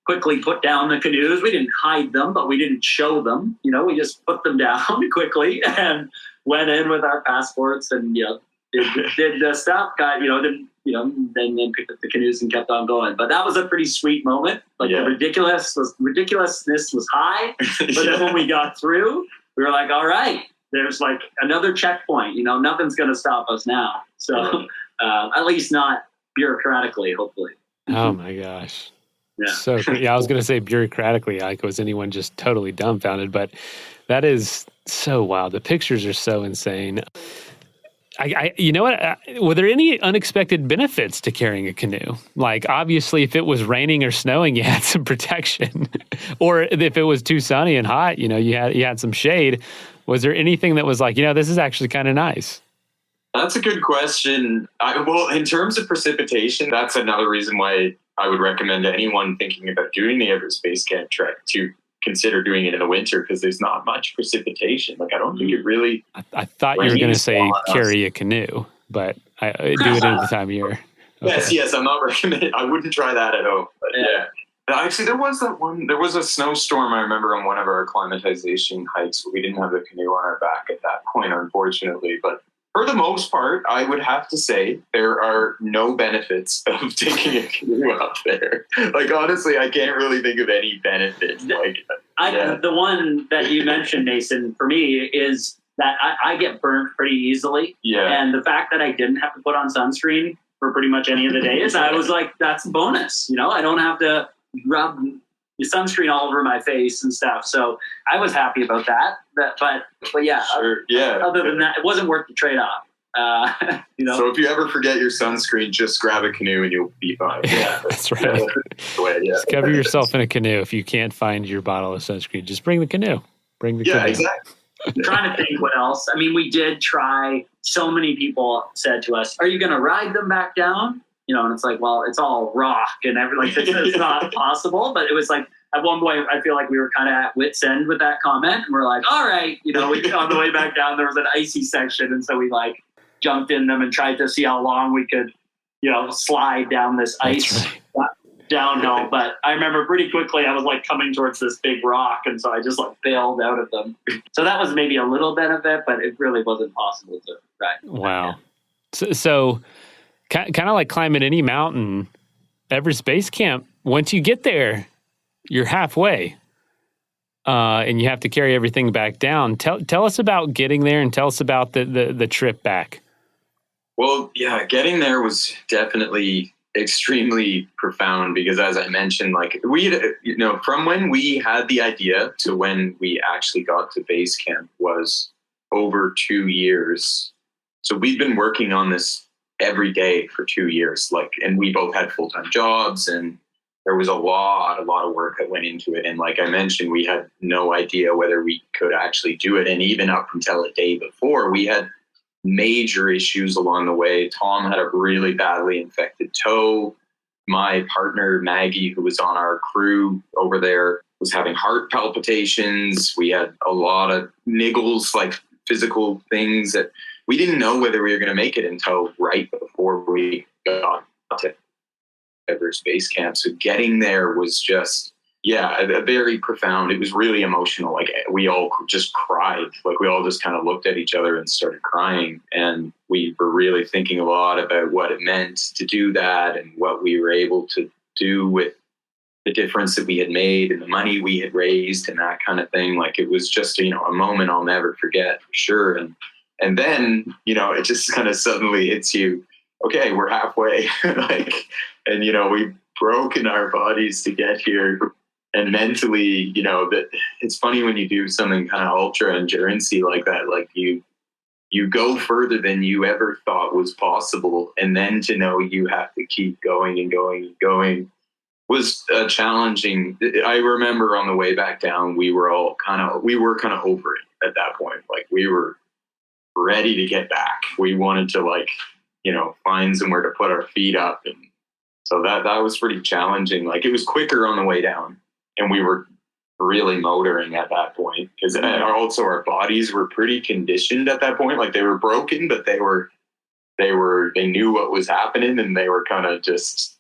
quickly put down the canoes. We didn't hide them, but we didn't show them. We just put them down quickly and went in with our passports and, did the stuff, then picked up the canoes and kept on going. But that was a pretty sweet moment. Like the ridiculousness was high. But then when we got through, we were like, all right, there's like another checkpoint, nothing's going to stop us now. So at least not bureaucratically, hopefully. Oh my gosh. Yeah. So I was going to say bureaucratically, like was anyone just totally dumbfounded, but that is so wild. The pictures are so insane. You know what? Were there any unexpected benefits to carrying a canoe? Like, obviously, if it was raining or snowing, you had some protection, or if it was too sunny and hot, you had some shade. Was there anything that was like, this is actually kind of nice? That's a good question. Well, in terms of precipitation, that's another reason why I would recommend to anyone thinking about doing the Everest Base Camp trek to consider doing it in the winter, because there's not much precipitation. Like, I don't think it really. I thought you were going to say carry a canoe, but I do it at the time of year. Okay. Yes, I'm not recommending. I wouldn't try that at all. But yeah. Actually, there was a snowstorm, I remember, on one of our acclimatization hikes. We didn't have a canoe on our back at that point, unfortunately. But for the most part, I would have to say there are no benefits of taking a canoe up there. Like, honestly, I can't really think of any benefit. The one that you mentioned, Mason, for me is that I get burnt pretty easily. Yeah. And the fact that I didn't have to put on sunscreen for pretty much any of the days, I was like, that's a bonus. I don't have to rub the sunscreen all over my face and stuff. So I was happy about that. But yeah, sure. Other than that, it wasn't worth the trade-off. So if you ever forget your sunscreen, just grab a canoe and you'll be fine. Yeah, that's right. Just cover yourself in a canoe. If you can't find your bottle of sunscreen, just bring the canoe. Canoe. Exactly. I'm trying to think what else. I mean, we did try. So many people said to us, "Are you going to ride them back down?" And it's like, well, it's all rock and everything. It's not possible. But it was like, at one point, I feel like we were kind of at wit's end with that comment. And we're like, all right, on the way back down, there was an icy section. And so we jumped in them and tried to see how long we could, slide down this ice downhill. But I remember pretty quickly, I was coming towards this big rock. And so I just bailed out of them. So that was maybe a little benefit, but it really wasn't possible to ride. Wow. So kind of like climbing any mountain, Everest Base Camp, once you get there, you're halfway, and you have to carry everything back down. Tell us about getting there, and tell us about the trip back. Well, yeah, getting there was definitely extremely profound because, as I mentioned, we had, from when we had the idea to when we actually got to base camp was over 2 years. So we'd been working on this every day for 2 years, and we both had full-time jobs, and there was a lot of work that went into it. And like I mentioned, we had no idea whether we could actually do it. And even up until a day before, we had major issues along the way. Tom had a really badly infected toe. My partner, Maggie, who was on our crew over there, was having heart palpitations. We had a lot of niggles, physical things that we didn't know whether we were going to make it until right before we got to Everest Base Camp. So getting there was just, a very profound. It was really emotional. We all just cried. We all just kind of looked at each other and started crying. And we were really thinking a lot about what it meant to do that and what we were able to do with the difference that we had made and the money we had raised and that kind of thing. It was just, a moment I'll never forget for sure. And then, it just kind of suddenly hits you, okay, we're halfway. And, we've broken our bodies to get here. And mentally, that it's funny when you do something kind of ultra endurance-y like that, you go further than you ever thought was possible. And then to know you have to keep going and going and going was challenging. I remember on the way back down, we were kind of over it at that point. We were ready to get back. We wanted to find somewhere to put our feet up. And so that was pretty challenging. It was quicker on the way down and we were really motoring at that point, because also our bodies were pretty conditioned at that point. Like they were broken, but they knew what was happening, and they were kind of just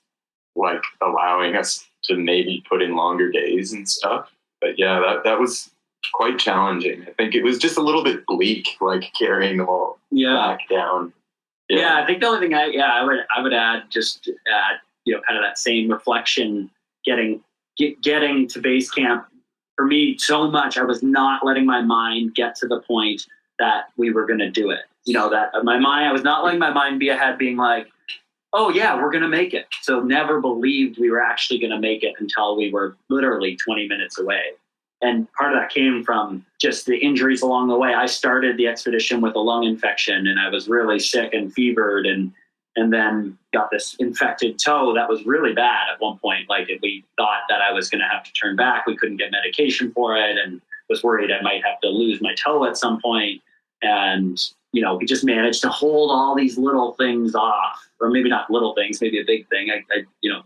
like allowing us to maybe put in longer days and stuff. But yeah, that was quite challenging. I think it was just a little bit bleak, like carrying them all back down. Yeah, I think the only thing I would add, just kind of that same reflection, getting to base camp, for me, so much, I was not letting my mind get to the point that we were going to do it. I was not letting my mind be ahead, being like, oh yeah, we're going to make it. So never believed we were actually going to make it until we were literally 20 minutes away. And part of that came from just the injuries along the way. I started the expedition with a lung infection, and I was really sick and fevered, and then got this infected toe that was really bad at one point. Like we thought that I was going to have to turn back. We couldn't get medication for it, and was worried I might have to lose my toe at some point. And, we just managed to hold all these little things off, or maybe not little things, maybe a big thing.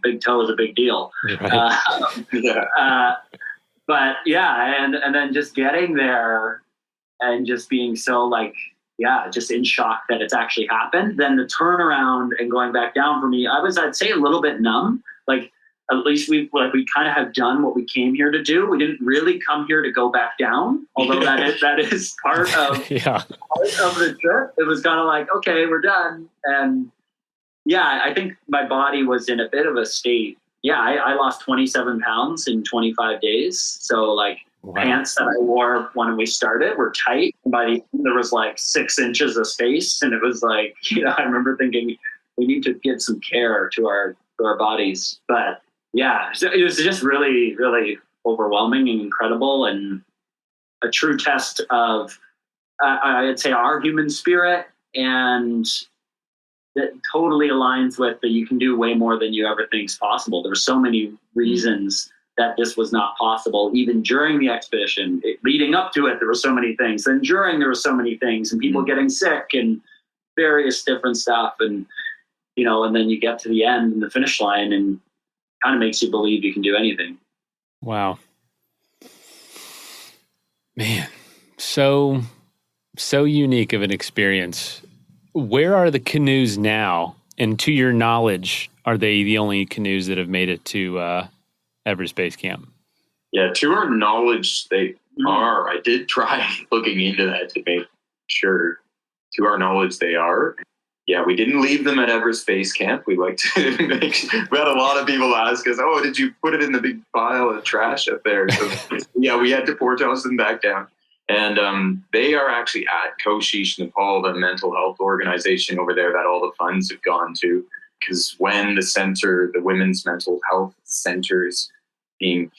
Big toe is a big deal. Right. But yeah, and then just getting there and just being so just in shock that it's actually happened. Then the turnaround and going back down for me, I'd say a little bit numb. Like at least we kind of have done what we came here to do. We didn't really come here to go back down, although that is part of the trip. It was kind of like, okay, we're done. And yeah, I think my body was in a bit of a state. Yeah, I lost 27 pounds in 25 days. So pants that I wore when we started were tight. By the end, there was 6 inches of space. And it was I remember thinking we need to give some care to our bodies. But yeah, so it was just really, really overwhelming and incredible, and a true test of, I'd say, our human spirit, and that totally aligns with that you can do way more than you ever think is possible. There were so many reasons that this was not possible, even during the expedition. Leading up to it, there were so many things. Then during, there were so many things, and people getting sick and various different stuff. And, and then you get to the end and the finish line, and kind of makes you believe you can do anything. Wow. Man, so unique of an experience. Where are the canoes now? And to your knowledge, are they the only canoes that have made it to Everest Base Camp? Yeah, to our knowledge, they are. I did try looking into that to make sure. To our knowledge, they are. Yeah, we didn't leave them at Everest Base Camp. We like to we had a lot of people ask us, oh, did you put it in the big pile of trash up there? So yeah, we had to portage them back down. And they are actually at Koshish, Nepal, the mental health organization over there that all the funds have gone to. Because when the Women's Mental Health Center is being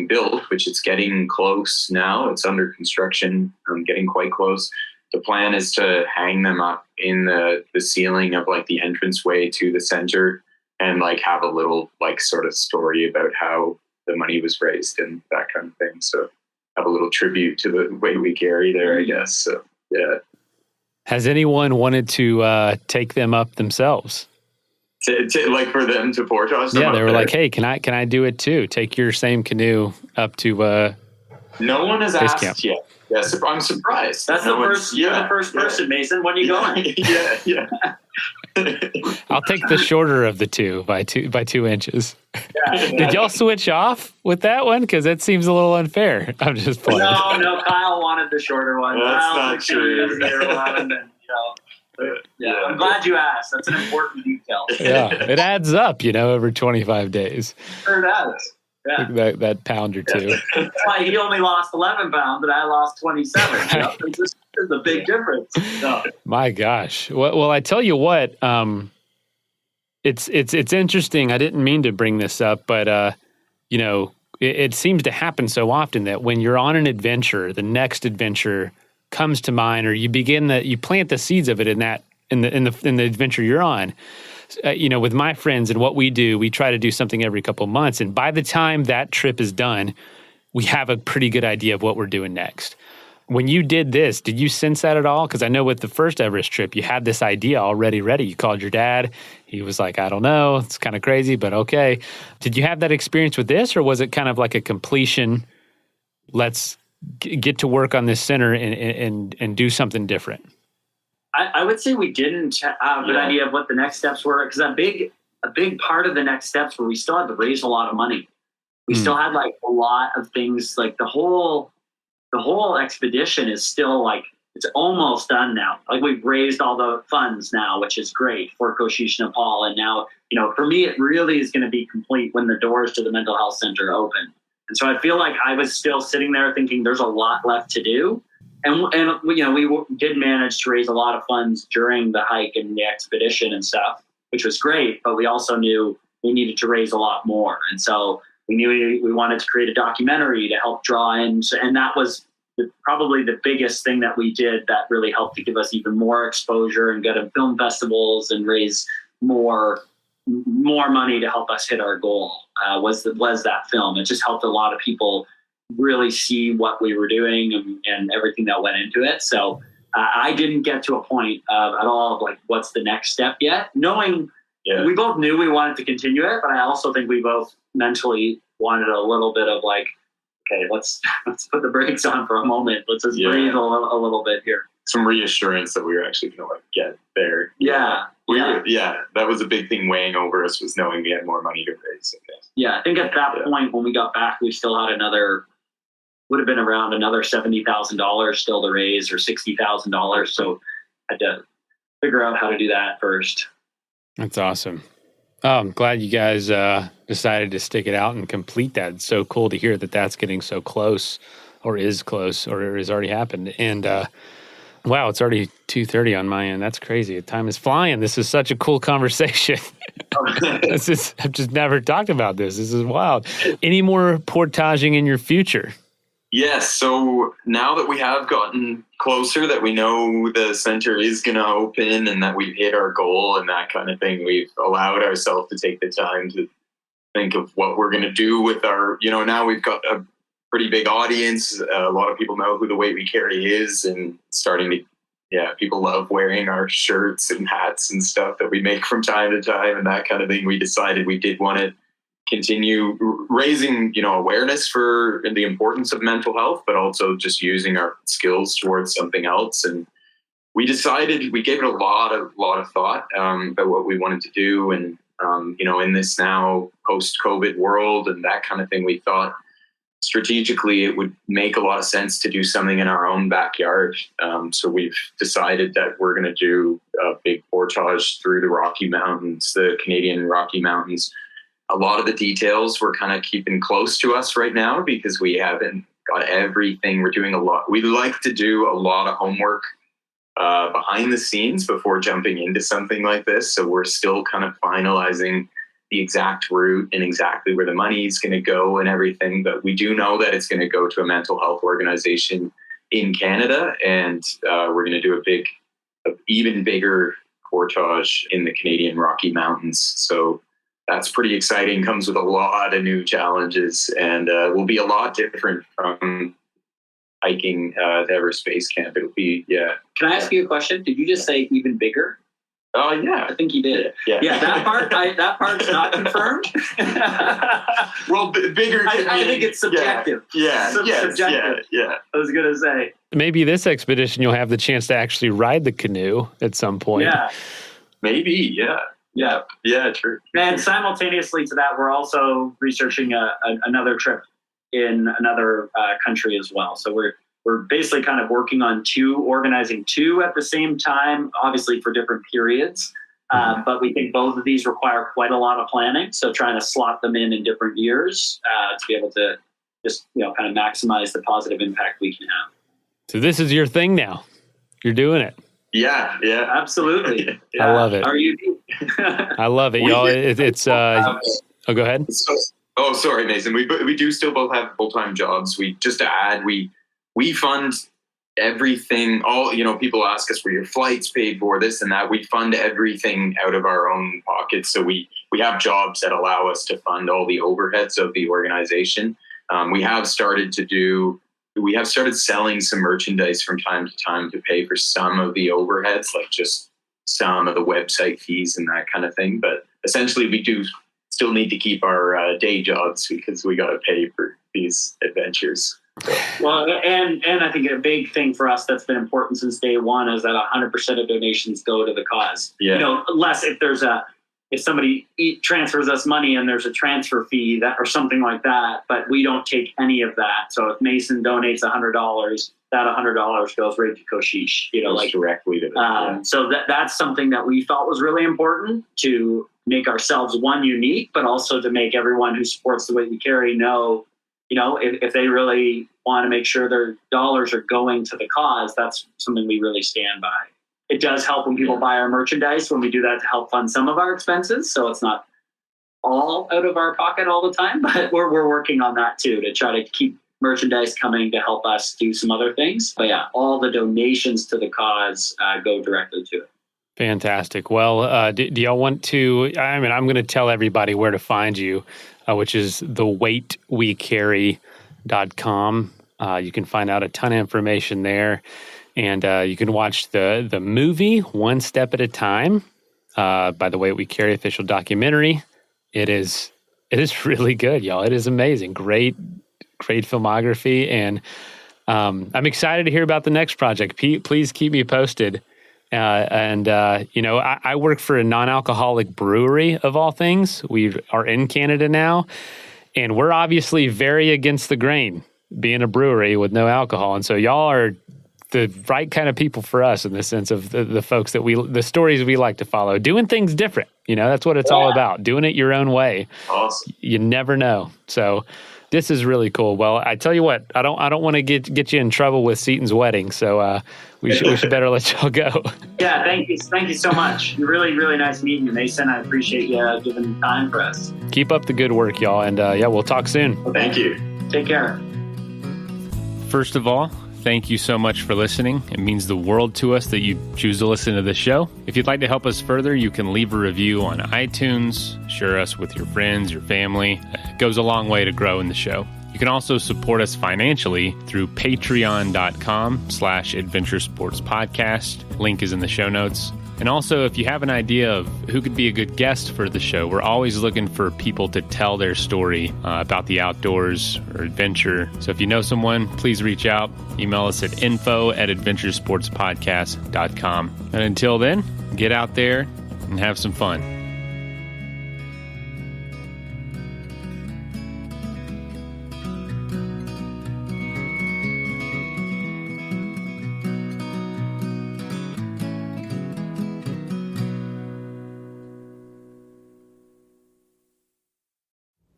built, which it's getting close now, it's under construction, getting quite close. The plan is to hang them up in the ceiling of the entranceway to the center, and have a little sort of story about how the money was raised and that kind of thing. So have a little tribute to the way we carry there, I guess. So yeah. Has anyone wanted to take them up themselves? For them to portage them? Yeah, they were there? like, hey, can I do it too? Take your same canoe up to no one has asked camp yet. Yes, I'm surprised. That's you're the first person, Mason. When are you going? yeah. I'll take the shorter of the two by 2 inches. Yeah. Did y'all switch off with that one? Because that seems a little unfair. I'm just playing. No, Kyle wanted the shorter one. That's not true. Yeah, I'm glad you asked. That's an important detail. Yeah, it adds up, over 25 days. Sure does. Yeah. That pound or two. That's why he only lost 11 pounds and I lost 27. It's a big difference. No. My gosh. Well, I tell you what, it's interesting. I didn't mean to bring this up, but it seems to happen so often that when you're on an adventure, the next adventure comes to mind, or you plant the seeds of it in the adventure you're on. With my friends and what we do, we try to do something every couple of months. And by the time that trip is done, we have a pretty good idea of what we're doing next. When you did this, did you sense that at all? Because I know with the first Everest trip, you had this idea already ready. You called your dad. He was like, I don't know. It's kind of crazy, but okay. Did you have that experience with this, or was it kind of like a completion let's get to work on this center and do something different? I would say we didn't have a good idea of what the next steps were, because a big part of the next steps were we still had to raise a lot of money. We still had like a lot of things, like the whole expedition is still like, it's almost done now. Like we've raised all the funds now, which is great for Koshish, Nepal. And now, for me, it really is going to be complete when the doors to the mental health center open. And so I feel like I was still sitting there thinking there's a lot left to do. And we did manage to raise a lot of funds during the hike and the expedition and stuff, which was great. But we also knew we needed to raise a lot more. And so we knew we wanted to create a documentary to help draw in. And that was probably the biggest thing that we did that really helped to give us even more exposure and go to film festivals and raise more money to help us hit our goal. Was that film. It just helped a lot of people really see what we were doing and everything that went into it. So I didn't get to a point at all of like, what's the next step yet? Knowing we both knew we wanted to continue it, but I also think we both mentally wanted a little bit of like, okay, let's put the brakes on for a moment. Let's just breathe a little bit here. Some reassurance that we were actually going to like get there. Yeah. That was a big thing weighing over us, was knowing we had more money to raise. Yeah, I think at that point when we got back, we still had would have been around another $70,000 still to raise, or $60,000. So I had to figure out how to do that first. That's awesome. Oh, I'm glad you guys decided to stick it out and complete that. It's so cool to hear that that's getting so close, or is close, or has already happened. And wow, it's already 2:30 on my end. That's crazy. Time is flying. This is such a cool conversation. I've just never talked about this. This is wild. Any more portaging in your future? Yes. So now that we have gotten closer, that we know the center is going to open and that we've hit our goal and that kind of thing, we've allowed ourselves to take the time to think of what we're going to do with our, now we've got a pretty big audience. A lot of people know who the Weight We Carry is, and people love wearing our shirts and hats and stuff that we make from time to time and that kind of thing. We decided we did want to continue raising, awareness for the importance of mental health, but also just using our skills towards something else. And we decided, we gave it a lot of thought about what we wanted to do. And, in this now post-COVID world and that kind of thing, we thought strategically it would make a lot of sense to do something in our own backyard. So we've decided that we're going to do a big portage through the Rocky Mountains, the Canadian Rocky Mountains. A lot of the details we're kind of keeping close to us right now because we haven't got everything. We're doing a lot. We like to do a lot of homework behind the scenes before jumping into something like this. So we're still kind of finalizing the exact route and exactly where the money is going to go and everything. But we do know that it's going to go to a mental health organization in Canada. And we're going to do even bigger portage in the Canadian Rocky Mountains. So that's pretty exciting. Comes with a lot of new challenges and will be a lot different from hiking the Everest Base Camp. It'll be, Can I ask you a question? Did you just say even bigger? Oh, yeah. I think you did. Yeah. That part's not confirmed. Well, bigger. I think it's subjective. Subjective. Yeah. I was going to say. Maybe this expedition you'll have the chance to actually ride the canoe at some point. Yeah. Maybe, yeah. Yeah, true. And simultaneously to that, we're also researching another trip in another country as well. So we're basically kind of working on organizing two at the same time, obviously for different periods. But we think both of these require quite a lot of planning. So trying to slot them in different years to be able to just, kind of maximize the positive impact we can have. So this is your thing now. You're doing it. Yeah. Absolutely. I love it. Are you? I love it, y'all. It's go ahead. Sorry, Mason. We do still both have full-time jobs. Just to add, we fund everything. People ask us, were your flights paid for, this and that. We fund everything out of our own pockets. So we have jobs that allow us to fund all the overheads of the organization. We have started selling some merchandise from time to time to pay for some of the overheads, like just some of the website fees and that kind of thing. But essentially, we do still need to keep our day jobs because we got to pay for these adventures. Well, and I think a big thing for us that's been important since day one is that 100% of donations go to the cause. Yeah. Unless if somebody transfers us money and there's a transfer fee or something like that, but we don't take any of that. So if Mason donates $100, that $100 goes right to Koshish. Directly to them. So that's something that we felt was really important to make ourselves unique, but also to make everyone who supports the Weight We Carry know. If they really want to make sure their dollars are going to the cause, that's something we really stand by. It does help when people buy our merchandise when we do that to help fund some of our expenses. So it's not all out of our pocket all the time, but we're working on that too, to try to keep merchandise coming to help us do some other things. But yeah, all the donations to the cause go directly to it. Fantastic. Well, do y'all want to, I'm going to tell everybody where to find you, which is theweightwecarry.com. You can find out a ton of information there, and you can watch the movie One Step at a Time by the Weight We Carry official documentary. It is really good, y'all. It is amazing. Great filmography, and I'm excited to hear about the next project. Please keep me posted. I work for a non-alcoholic brewery of all things. We are in Canada now, and we're obviously very against the grain being a brewery with no alcohol. And so y'all are the right kind of people for us in the sense of the folks that the stories we like to follow, doing things different. That's what it's all about, doing it your own way. Awesome. You never know. So this is really cool. Well, I tell you what, I don't want to get you in trouble with Seaton's wedding. So, we should better let y'all go. Yeah, thank you so much. You're really, really nice meeting you, Mason. I appreciate you giving time for us. Keep up the good work, y'all, and we'll talk soon. Okay. Thank you. Take care. First of all, thank you so much for listening. It means the world to us that you choose to listen to the show. If you'd like to help us further, you can leave a review on iTunes, share us with your friends, your family. It goes a long way to grow in the show. You can also support us financially through patreon.com/adventuresportspodcast. Link is in the show notes. And also, if you have an idea of who could be a good guest for the show, we're always looking for people to tell their story about the outdoors or adventure. So if you know someone, please reach out. Email us at info@adventuresportspodcast.com. And until then, get out there and have some fun.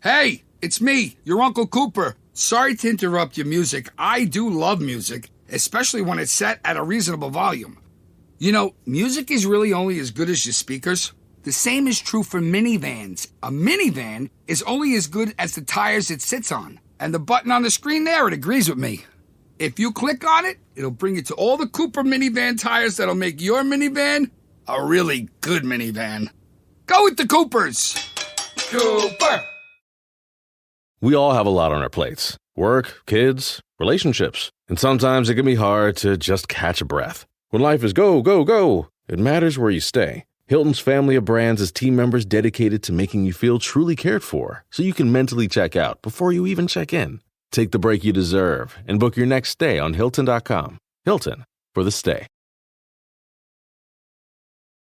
Hey, it's me, your Uncle Cooper. Sorry to interrupt your music. I do love music, especially when it's set at a reasonable volume. Music is really only as good as your speakers. The same is true for minivans. A minivan is only as good as the tires it sits on. And the button on the screen there, it agrees with me. If you click on it, it'll bring you to all the Cooper minivan tires that'll make your minivan a really good minivan. Go with the Coopers! Cooper! We all have a lot on our plates. Work, kids, relationships. And sometimes it can be hard to just catch a breath. When life is go, go, go, it matters where you stay. Hilton's family of brands has team members dedicated to making you feel truly cared for, so you can mentally check out before you even check in. Take the break you deserve and book your next stay on Hilton.com. Hilton, for the stay.